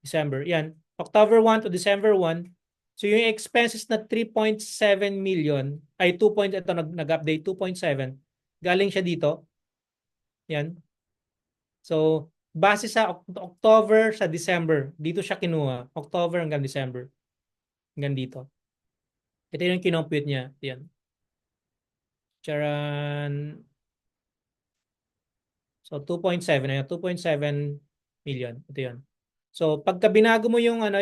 December. Yan, October 1 to December 1. So yung expenses na 3.7 million ay 2 point, ito nag-update 2.7. Galing siya dito. Yan. So base sa October sa December, dito siya kinuha. October hanggang December. Hanggang dito. Ito yung kinompute niya. Yan. Charan. So 2.7, ayan, 2.7 million. Ito 'yon. So pagka binago mo yung ano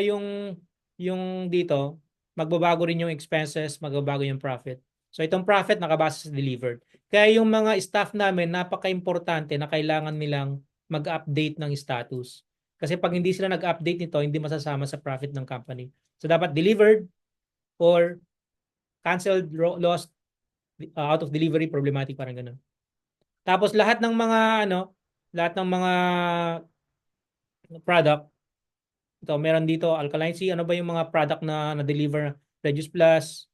yung dito, magbabago rin yung expenses, magbabago yung profit. So itong profit nakabase sa delivered. Kaya yung mga staff namin napaka-importante na kailangan nilang mag-update ng status. Kasi pag hindi sila nag-update nito, hindi masasama sa profit ng company. So dapat delivered or canceled, lost, out of delivery, problematic, parang ganun. Tapos lahat ng mga product, ito meron dito Alkaline C, ano ba yung mga product na na-deliver? Reduce Plus,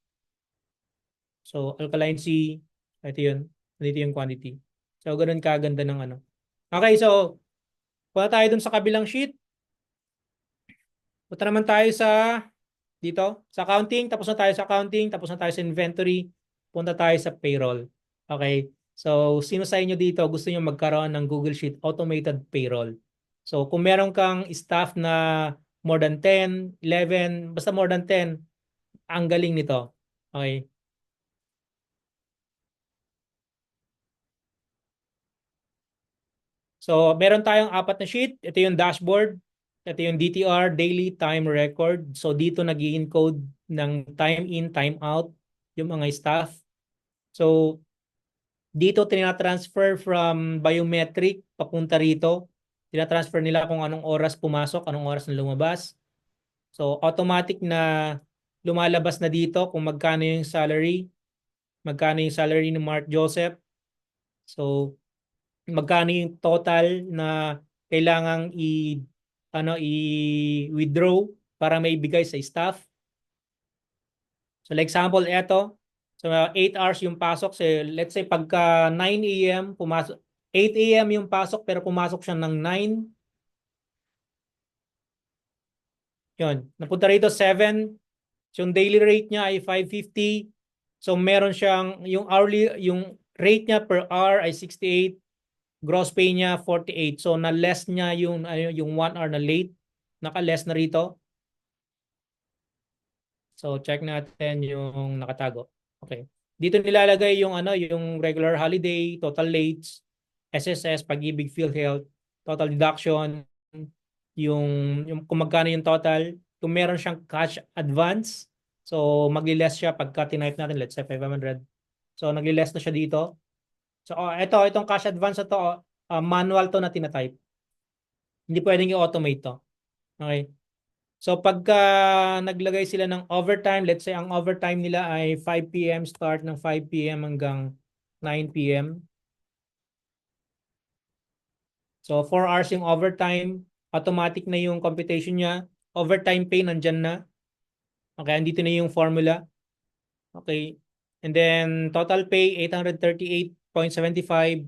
so Alkaline C, ito yun, dito yung quantity. So ganun kaganda ng ano. Okay, so punta tayo dun sa kabilang sheet. Punta naman tayo sa dito, sa accounting, tapos na tayo sa accounting, tapos na tayo sa inventory, punta tayo sa payroll. Okay? So, sino sa inyo dito gusto niyo magkaroon ng Google Sheet automated payroll? So, kung meron kang staff na more than 10, 11, basta more than 10, ang galing nito. Okay? So, meron tayong apat na sheet. Ito yung dashboard. Ito yung DTR, Daily Time Record. So, dito nag-i-encode ng time in, time out yung mga staff. So, dito tina-transfer from biometric papunta rito. Tina-transfer nila kung anong oras pumasok, anong oras na lumabas. So, automatic na lumalabas na dito kung magkano yung salary ni Mark Joseph. So, magkano yung total na kailangang i-withdraw para may bigay sa staff. So like example, eto. So 8 hours yung pasok. So let's say pagka 9 a.m. pumasok, 8 a.m. yung pasok pero pumasok siya ng 9. Yun. Napunta rito 7. So yung daily rate niya ay 550. So meron siyang yung rate niya per hour ay 68. Gross pay niya 48. So na-less niya yung 1 hour na late. Naka-less na rito. So check natin yung nakatago. Okay. Dito nilalagay yung regular holiday, total lates, SSS, Pag-ibig, PhilHealth, total deduction, yung kung magkano yung total. Kung meron siyang cash advance, so magli-less siya pagka tinype natin, let's say 500. So nagli-less na siya dito. So itong cash advance na to, manual to na tinatype. Hindi pwedeng i-automate to. Okay? So pagka naglagay sila ng overtime, let's say ang overtime nila ay 5 p.m. start ng 5 p.m. hanggang 9 p.m. So 4 hours yung overtime, automatic na yung computation niya. Overtime pay nandyan na. Okay, andito na yung formula. Okay. And then total pay 838.75,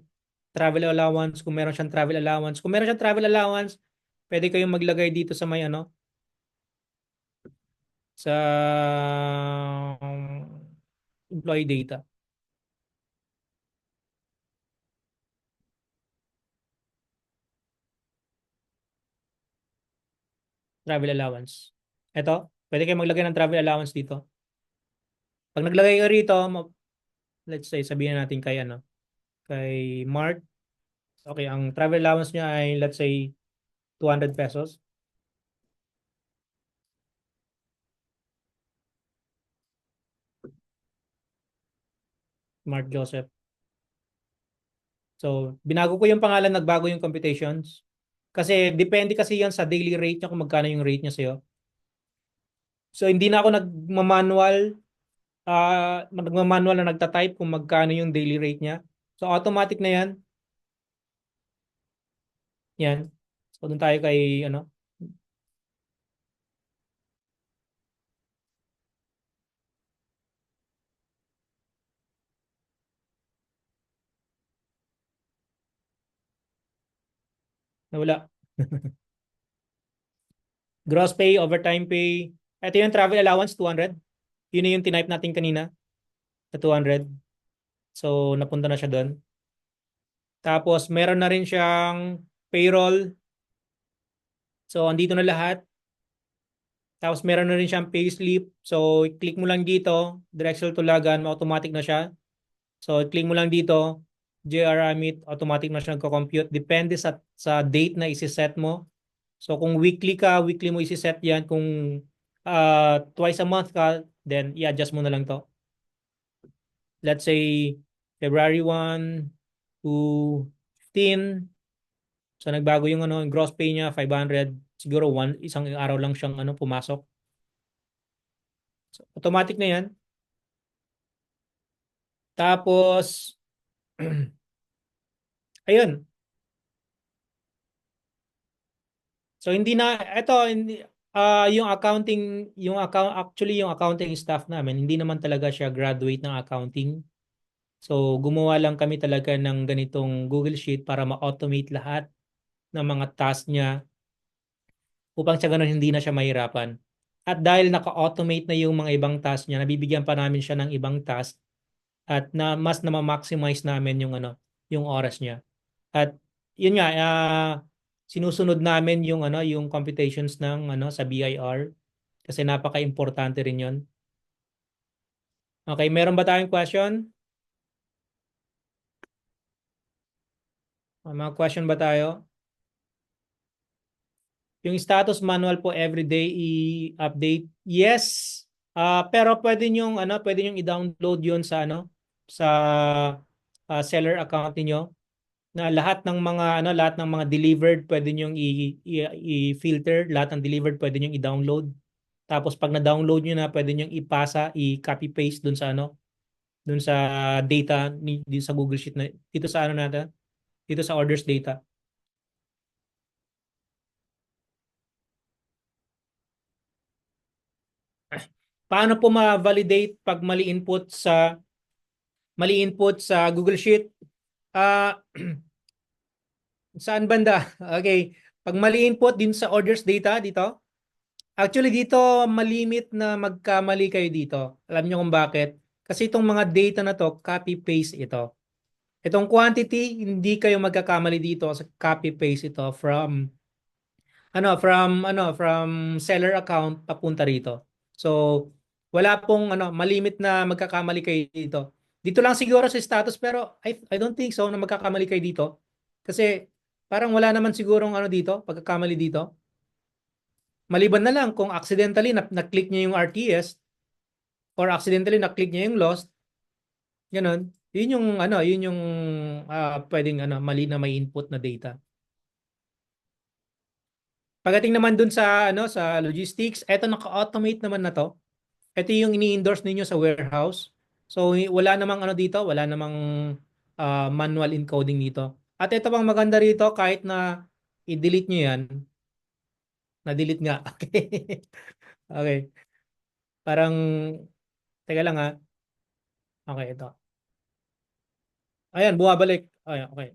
travel allowance kung meron siyang travel allowance. Kung meron siyang travel allowance, pwede kayong maglagay dito sa may sa employee data, travel allowance. Ito, pwede kayo maglagay ng travel allowance dito. Pag naglagay ka rito, let's say sabihin natin kay Mark. Okay, ang travel allowance niya ay let's say 200 pesos. Mark Joseph. So, binago ko yung pangalan, nagbago yung computations. Kasi depende kasi yan sa daily rate niya kung magkano yung rate niya sa'yo. So, hindi na ako nagmamanual na nagta-type kung magkano yung daily rate niya. So, automatic na yan. Yan. So, doon tayo kay nawala. Gross pay, overtime pay. Ito yung travel allowance, 200. Yun na yung tinype natin kanina, na 200. So, napunta na siya doon. Tapos, meron na rin siyang payroll. So, andito na lahat. Tapos, meron na rin siyang payslip. So, click mo lang dito, Drexel Tulagan, automatic na siya. So, click mo lang dito, JR Amit, automatic na siya nagko-compute. Depende sa date na isi-set mo. So, kung weekly ka, weekly mo isi-set yan. Kung twice a month ka, then i-adjust mo na lang to. Let's say, February 1 to 15. So, nagbago yung ano, yung gross pay niya, 500. Siguro isang araw lang siyang pumasok. So, automatic na yan. Tapos, ayun. So hindi na ito hindi yung accounting staff namin hindi naman talaga siya graduate ng accounting. So gumawa lang kami talaga ng ganitong Google Sheet para ma-automate lahat ng mga task niya upang sa ganun hindi na siya mahirapan. At dahil naka-automate na yung mga ibang task niya, nabibigyan pa namin siya ng ibang task at mas na ma-maximize namin yung oras niya. At yun nga, sinusunod namin yung computations ng sa BIR kasi napaka-importante rin yun. Okay, meron ba tayong question? Mga question ba tayo? Yung status manual po everyday i-update. Yes. Pero pwede niyo i-download 'yon sa sa seller account niyo na lahat ng mga delivered pwede niyo i-filter, lahat ng delivered pwede niyo i-download. Tapos pag na-download niyo na, pwede niyo ipasa, i-copy paste dun sa data dito sa Google Sheet na dito sa natin, dito sa orders data. Paano po ma-validate pag mali input sa Google Sheet? Ah, saan banda? Okay. Pag mali input din sa orders data dito, actually dito malimit na magkamali kayo dito. Alam niyo kung bakit? Kasi itong mga data na to, copy paste ito. Itong quantity, hindi kayo magkakamali dito sa copy paste ito from seller account papunta rito. So, wala pong malimit na magkakamali kayo dito. Dito lang siguro sa status pero I don't think so na magkakamali kayo dito. Kasi parang wala naman sigurong dito, pagkakamali dito. Maliban na lang kung accidentally na-click niyo yung RTS or accidentally na-click niyo yung lost, ganun. Yun yung pwedeng mali na may input na data. Pagdating naman dun sa logistics, eto naka-automate naman na to. Ito yung ini-endorse ninyo sa warehouse. So wala namang dito, wala namang manual encoding dito. At ito pang maganda rito kahit na i-delete nyo yan, na-delete nga. Okay. Okay. Parang teka lang ha. Okay, ito. Ayan, bumabalik. Ayan, okay.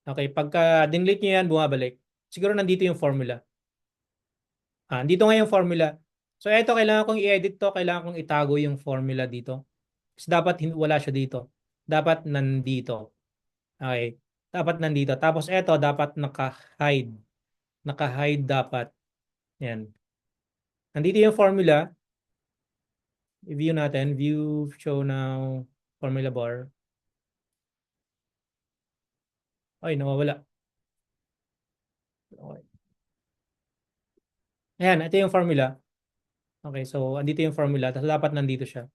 Okay, pagka dinelete nyo yan, bumabalik. Siguro nandito yung formula. Dito nga yung formula. So ito, kailangan kong i-edit to. Kailangan kong itago yung formula dito. Kasi dapat wala siya dito. Dapat nandito. Okay. Dapat nandito. Tapos ito, dapat naka-hide. Naka-hide dapat. Yan. Nandito yung formula. I-view natin. View, show now, formula bar. Ay, nawawala. Okay. Ayan, ito yung formula. Okay, so andito yung formula. Tapos dapat nandito siya.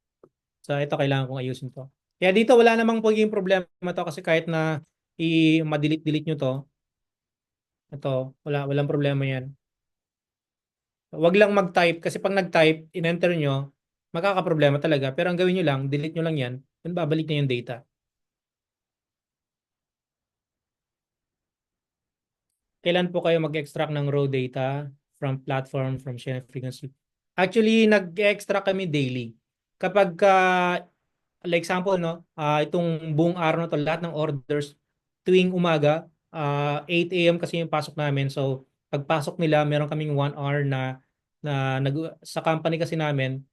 So ito kailangan kong ayusin to. Kaya dito wala namang pagiging problema to kasi kahit na ma-delete-delete nyo to, ito, walang problema yan. Wag lang mag-type kasi pag nag-type, in-enter nyo, magkakaproblema talaga. Pero ang gawin nyo lang, delete nyo lang yan, then babalik na yung data. Kailan po kayo mag-extract ng raw data from platform, from share frequency? Actually, nag-extract kami daily. Kapag like example, itong buong araw na to, lahat ng orders tuwing umaga, 8 a.m. kasi yung pasok namin. So, pagpasok nila, meron kaming 1 hour na na sa company kasi namin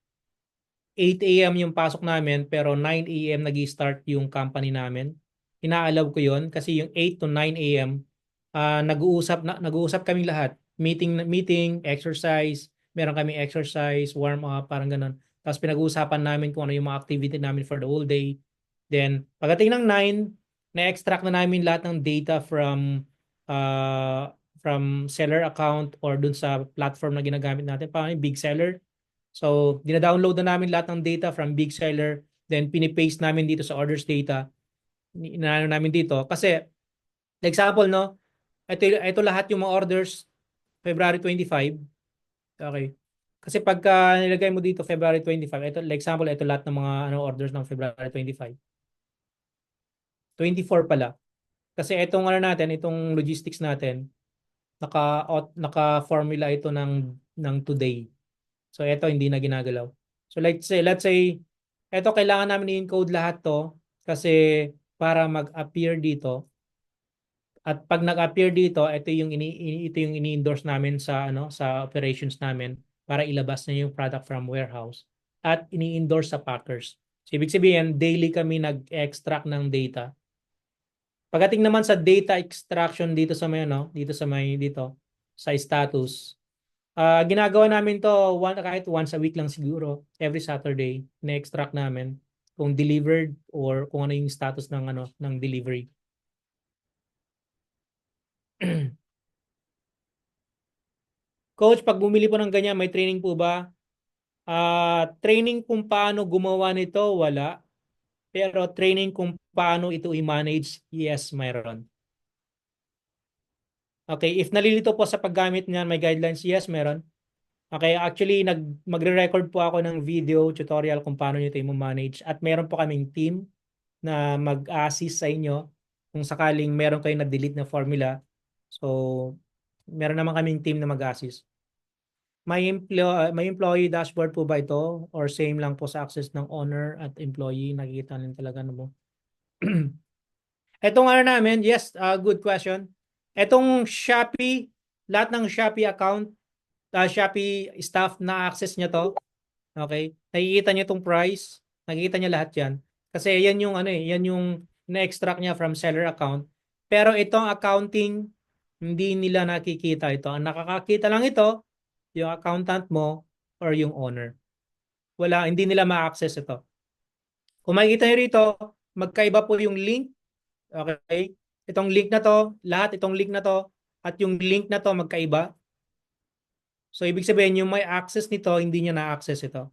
8 a.m. yung pasok namin pero 9 a.m. nag-start yung company namin. Inaalaw ko yon kasi yung 8 to 9 a.m. Nag-uusap kaming lahat. Meeting, exercise, meron kaming exercise, warm up, parang ganun. Tapos pinag-uusapan namin kung ano yung mga activity namin for the whole day. Then, pagdating ng 9, na-extract na namin lahat ng data from seller account or dun sa platform na ginagamit natin, parang Big Seller. So, dina-download na namin lahat ng data from Big Seller, then pinipaste namin dito sa orders data. Inaano namin dito. Kasi, example, no? Ito lahat yung mga orders February 25. Okay. Kasi pagka nilagay mo dito February 25, ito, like example, ito lahat ng mga orders ng February 25. 24 pala. Kasi itong natin, itong logistics natin, naka-formula ito ng today. So ito hindi na ginagalaw. So let's say ito kailangan namin i-encode lahat to kasi para mag-appear dito. At pag nag-appear dito, ito yung ini-endorse namin sa operations namin para ilabas na yung product from warehouse at ini-endorse sa packers. So, ibig sabihin, daily kami nag-extract ng data. Pagdating naman sa data extraction dito sa may dito sa status, ginagawa namin to kahit once a week lang siguro, every Saturday, na-extract namin kung delivered or kung ano yung status ng delivery. Coach, pag bumili po ng ganyan, may training po ba? Training kung paano gumawa nito, wala. Pero training kung paano ito i-manage, yes, mayroon. Okay, if nalilito po sa paggamit niyan, may guidelines, yes, meron. Okay, actually, magre-record po ako ng video tutorial kung paano nyo ito i-manage. At meron po kaming team na mag-assist sa inyo kung sakaling meron kayo na-delete na formula. So, meron naman kaming team na mag-assist. May employee dashboard po ba ito? Or same lang po sa access ng owner at employee? Nakikita nyo talaga mo. Etong namin, yes, good question. Etong Shopee, lahat ng Shopee account, Shopee staff na access niya to. Okay? Nakikita niyo itong price. Nakikita niya lahat yan. Kasi yan yung yan yung na-extract niya from seller account. Pero itong accounting, hindi nila nakikita ito. Ang nakakakita lang ito, yung accountant mo or yung owner. Wala, hindi nila ma-access ito. Kung makikita niyo rito, magkaiba po yung link. Okay? Itong link na to, lahat itong link na to, at yung link na to magkaiba. So, ibig sabihin, yung may access nito, hindi niya na-access ito.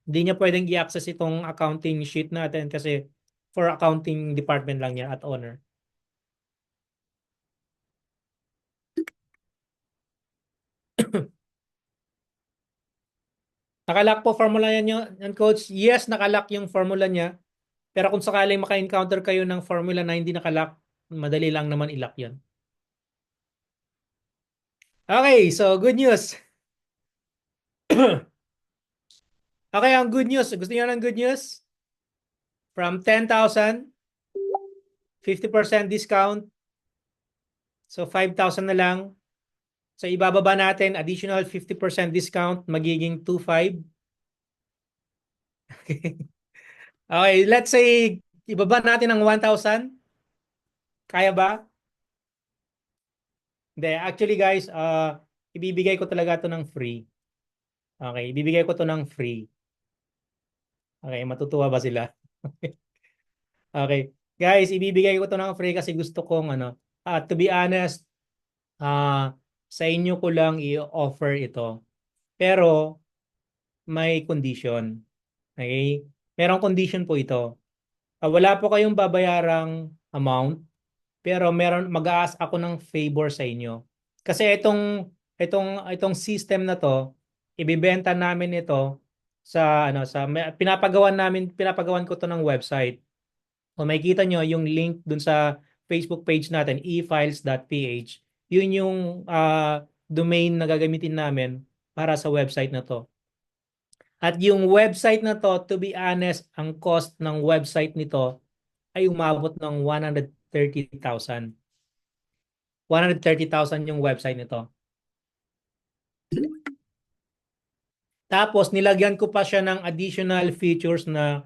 Hindi niya pwedeng i-access itong accounting sheet natin kasi for accounting department lang niya at owner. Nakalock po formula niya yan, coach? Yes, nakalock yung formula niya. Pero kung sakaling maka-encounter kayo ng formula na hindi nakalock, madali lang naman i-lock yan. Okay, so good news. Okay, ang good news. Gusto niyo ng good news? From 10,000, 50% discount. So 5,000 na lang. So ibababa natin additional 50% discount, magiging 2,500. Okay, let's say ibaba natin ng 1,000. Kaya ba? Hindi, actually guys, ibibigay ko talaga to ng free. Okay, ibibigay ko to ng free. Okay, matutuwa ba sila? Okay. Guys, ibibigay ko to ng free kasi gusto kong to be honest, sa inyo ko lang i-offer ito. Pero may condition. Okay? Merong condition po ito. Wala po kayong babayarang amount, pero mag-a-ask ako ng favor sa inyo. Kasi itong system na to, ibibenta namin ito pinapagawan ko to ng website. Kung makikita nyo yung link dun sa Facebook page natin, efiles.ph, yun yung domain na gagamitin namin para sa website na to. At yung website na to, to be honest, ang cost ng website nito ay umabot ng 130,000. 130,000 yung website nito. Tapos nilagyan ko pa siya ng additional features na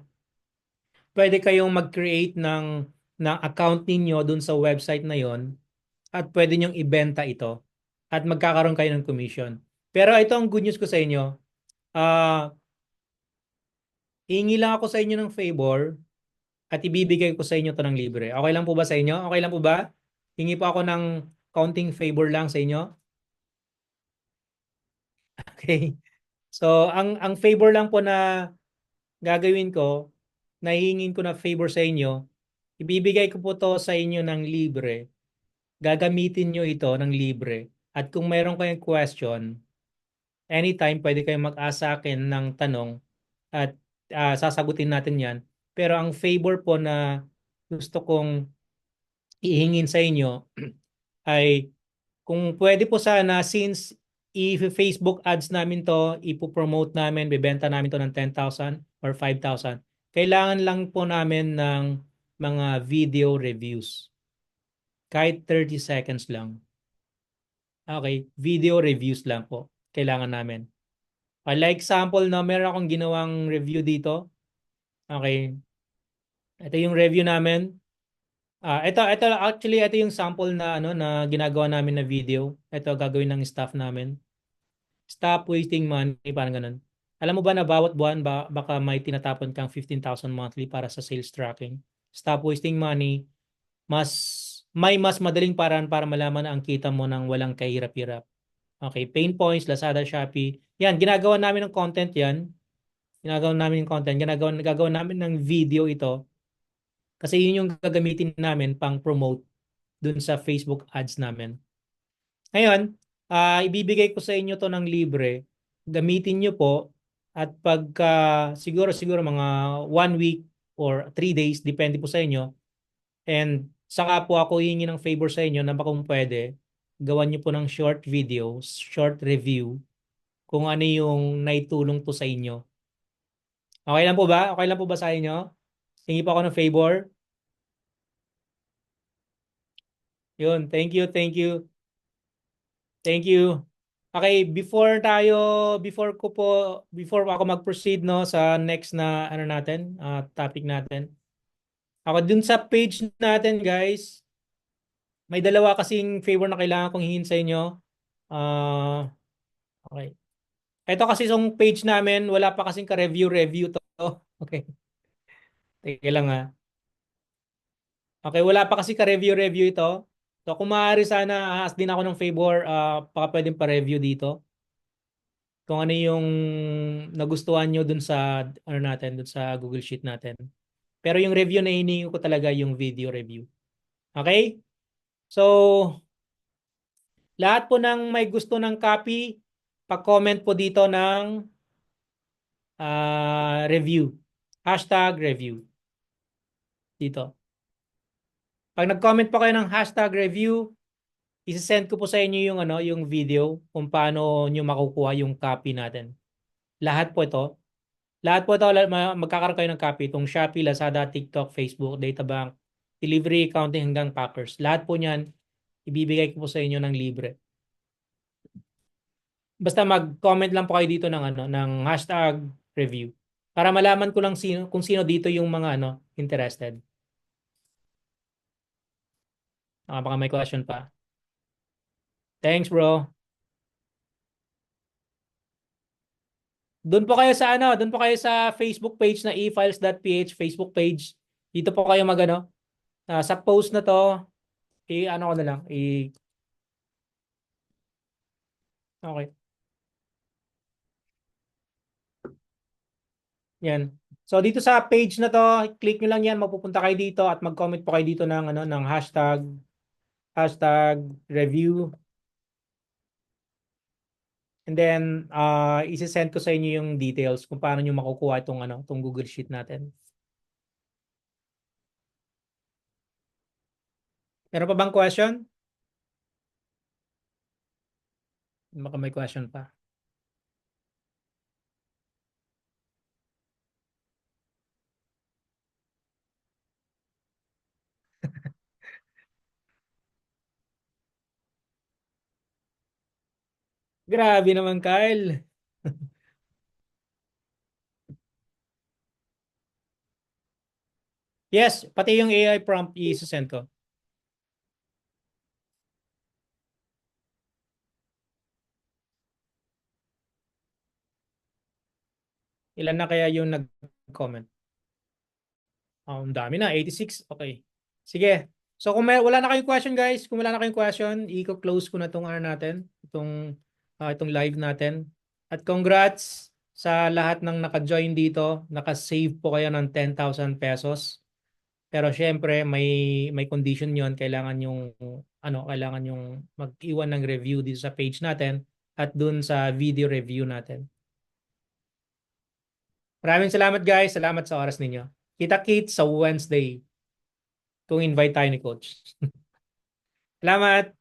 pwede kayong mag-create ng account ninyo dun sa website na yon at pwede nyong ibenta ito at magkakaroon kayo ng commission. Pero ito ang good news ko sa inyo. Ah, hingi lang ako sa inyo ng favor at ibibigay ko sa inyo to ng libre. Okay lang po ba sa inyo? Okay lang po ba? Hingi po ako ng counting favor lang sa inyo. Okay. So, ang favor lang po na gagawin ko, nahihingin ko na favor sa inyo, ibibigay ko po to sa inyo ng libre. Gagamitin nyo ito ng libre. At kung mayroon kayong question, anytime pwede kayong mag-asa akin ng tanong at sasagutin natin yan. Pero ang favor po na gusto kong ihingin sa inyo ay kung pwede po sana since i-Facebook ads namin to, ipo-promote namin, bebenta namin to ng 10,000 or 5,000. Kailangan lang po namin ng mga video reviews. Kahit 30 seconds lang. Okay, video reviews lang po. Kailangan namin. Like example na meron akong ginawang review dito. Okay, ito yung review namin. Ito actually ito yung sample na ano na ginagawa namin na video. Ito gagawin ng staff namin. Stop wasting money, parang ganun. Alam mo ba na bawat buwan baka may tinatapon kang 15,000 monthly para sa sales tracking. Stop wasting money. Mas mas madaling paraan para malaman ang kita mo nang walang kahirap-hirap. Okay, pain points, Lazada, Shopee. Yan, ginagawa namin ng content yan. Ginagawa namin ng content. Gagawa namin ng video ito. Kasi yun yung gagamitin namin pang promote dun sa Facebook ads namin. Ngayon, ibibigay ko sa inyo to ng libre. Gamitin nyo po at pagka siguro mga 1 week or 3 days, depende po sa inyo. And saka po ako hihingi ng favor sa inyo na kung pwede, gawan nyo po ng short video, short review kung ano yung naitulong to sa inyo. Okay lang po ba? Okay lang po ba sa inyo? Hingi po ako ng favor. Yun, thank you, thank you. Thank you. Okay, before ako mag-proceed no sa next na ano natin, topic natin. Ako dun sa page natin, guys, may dalawa kasing favor na kailangan kong hingin sa inyo. Ah, okay. Ito kasi yung page namin, wala pa kasing ka-review to. Okay. Teka lang ha. Okay, wala pa kasi ka-review ito. So kung maaari sana, ask din ako ng favor, baka pwedeng pa-review dito. Kung ano yung nagustuhan nyo dun sa ano natin, dun sa Google Sheet natin. Pero yung review na hinihingi ko talaga yung video review. Okay? So, lahat po ng may gusto ng copy, pag-comment po dito ng review. Hashtag review. Dito. Pag nag-comment po kayo ng hashtag review, isi-send ko po sa inyo yung ano, yung video kung paano nyo makukuha yung copy natin. Lahat po ito. Lahat po ito, magkakaroon kayo ng copy. Itong Shopee, Lazada, TikTok, Facebook, Databank, delivery, accounting hanggang packers. Lahat po niyan, ibibigay ko po sa inyo ng libre. Basta mag-comment lang po kayo dito ng ano, ng hashtag review. Para malaman ko lang kung sino dito yung mga ano, interested. Baka may question pa. Thanks, bro. Doon po kayo sa Facebook page na efiles.ph Facebook page. Dito po kayo magano. Sa post na to, ano ko na lang, okay. Yan. So dito sa page na to, click nyo lang yan, mapupunta kayo dito at mag-comment po kayo dito ng ano ng hashtag review. And then i-send ko sa inyo yung details kung paano niyo makukuha itong ano, itong Google Sheet natin. Meron pa bang question? Baka may question pa. Grabe naman, Kyle. Yes, pati yung AI prompt i-send ko. Ilan na kaya yung nag-comment? Ang dami na, 86. Okay. Sige. So kung wala na kayong question guys, kung wala na kayong question, i-close ko na itong ano natin, itong live natin. At congrats sa lahat ng naka-join dito. Naka-save po kayo ng 10,000 pesos. Pero syempre may condition 'yon, kailangan yung mag-iwan ng review dito sa page natin at dun sa video review natin. Maraming salamat guys, salamat sa oras ninyo. Kita-kits sa Wednesday kung invite tayo ni coach. Salamat.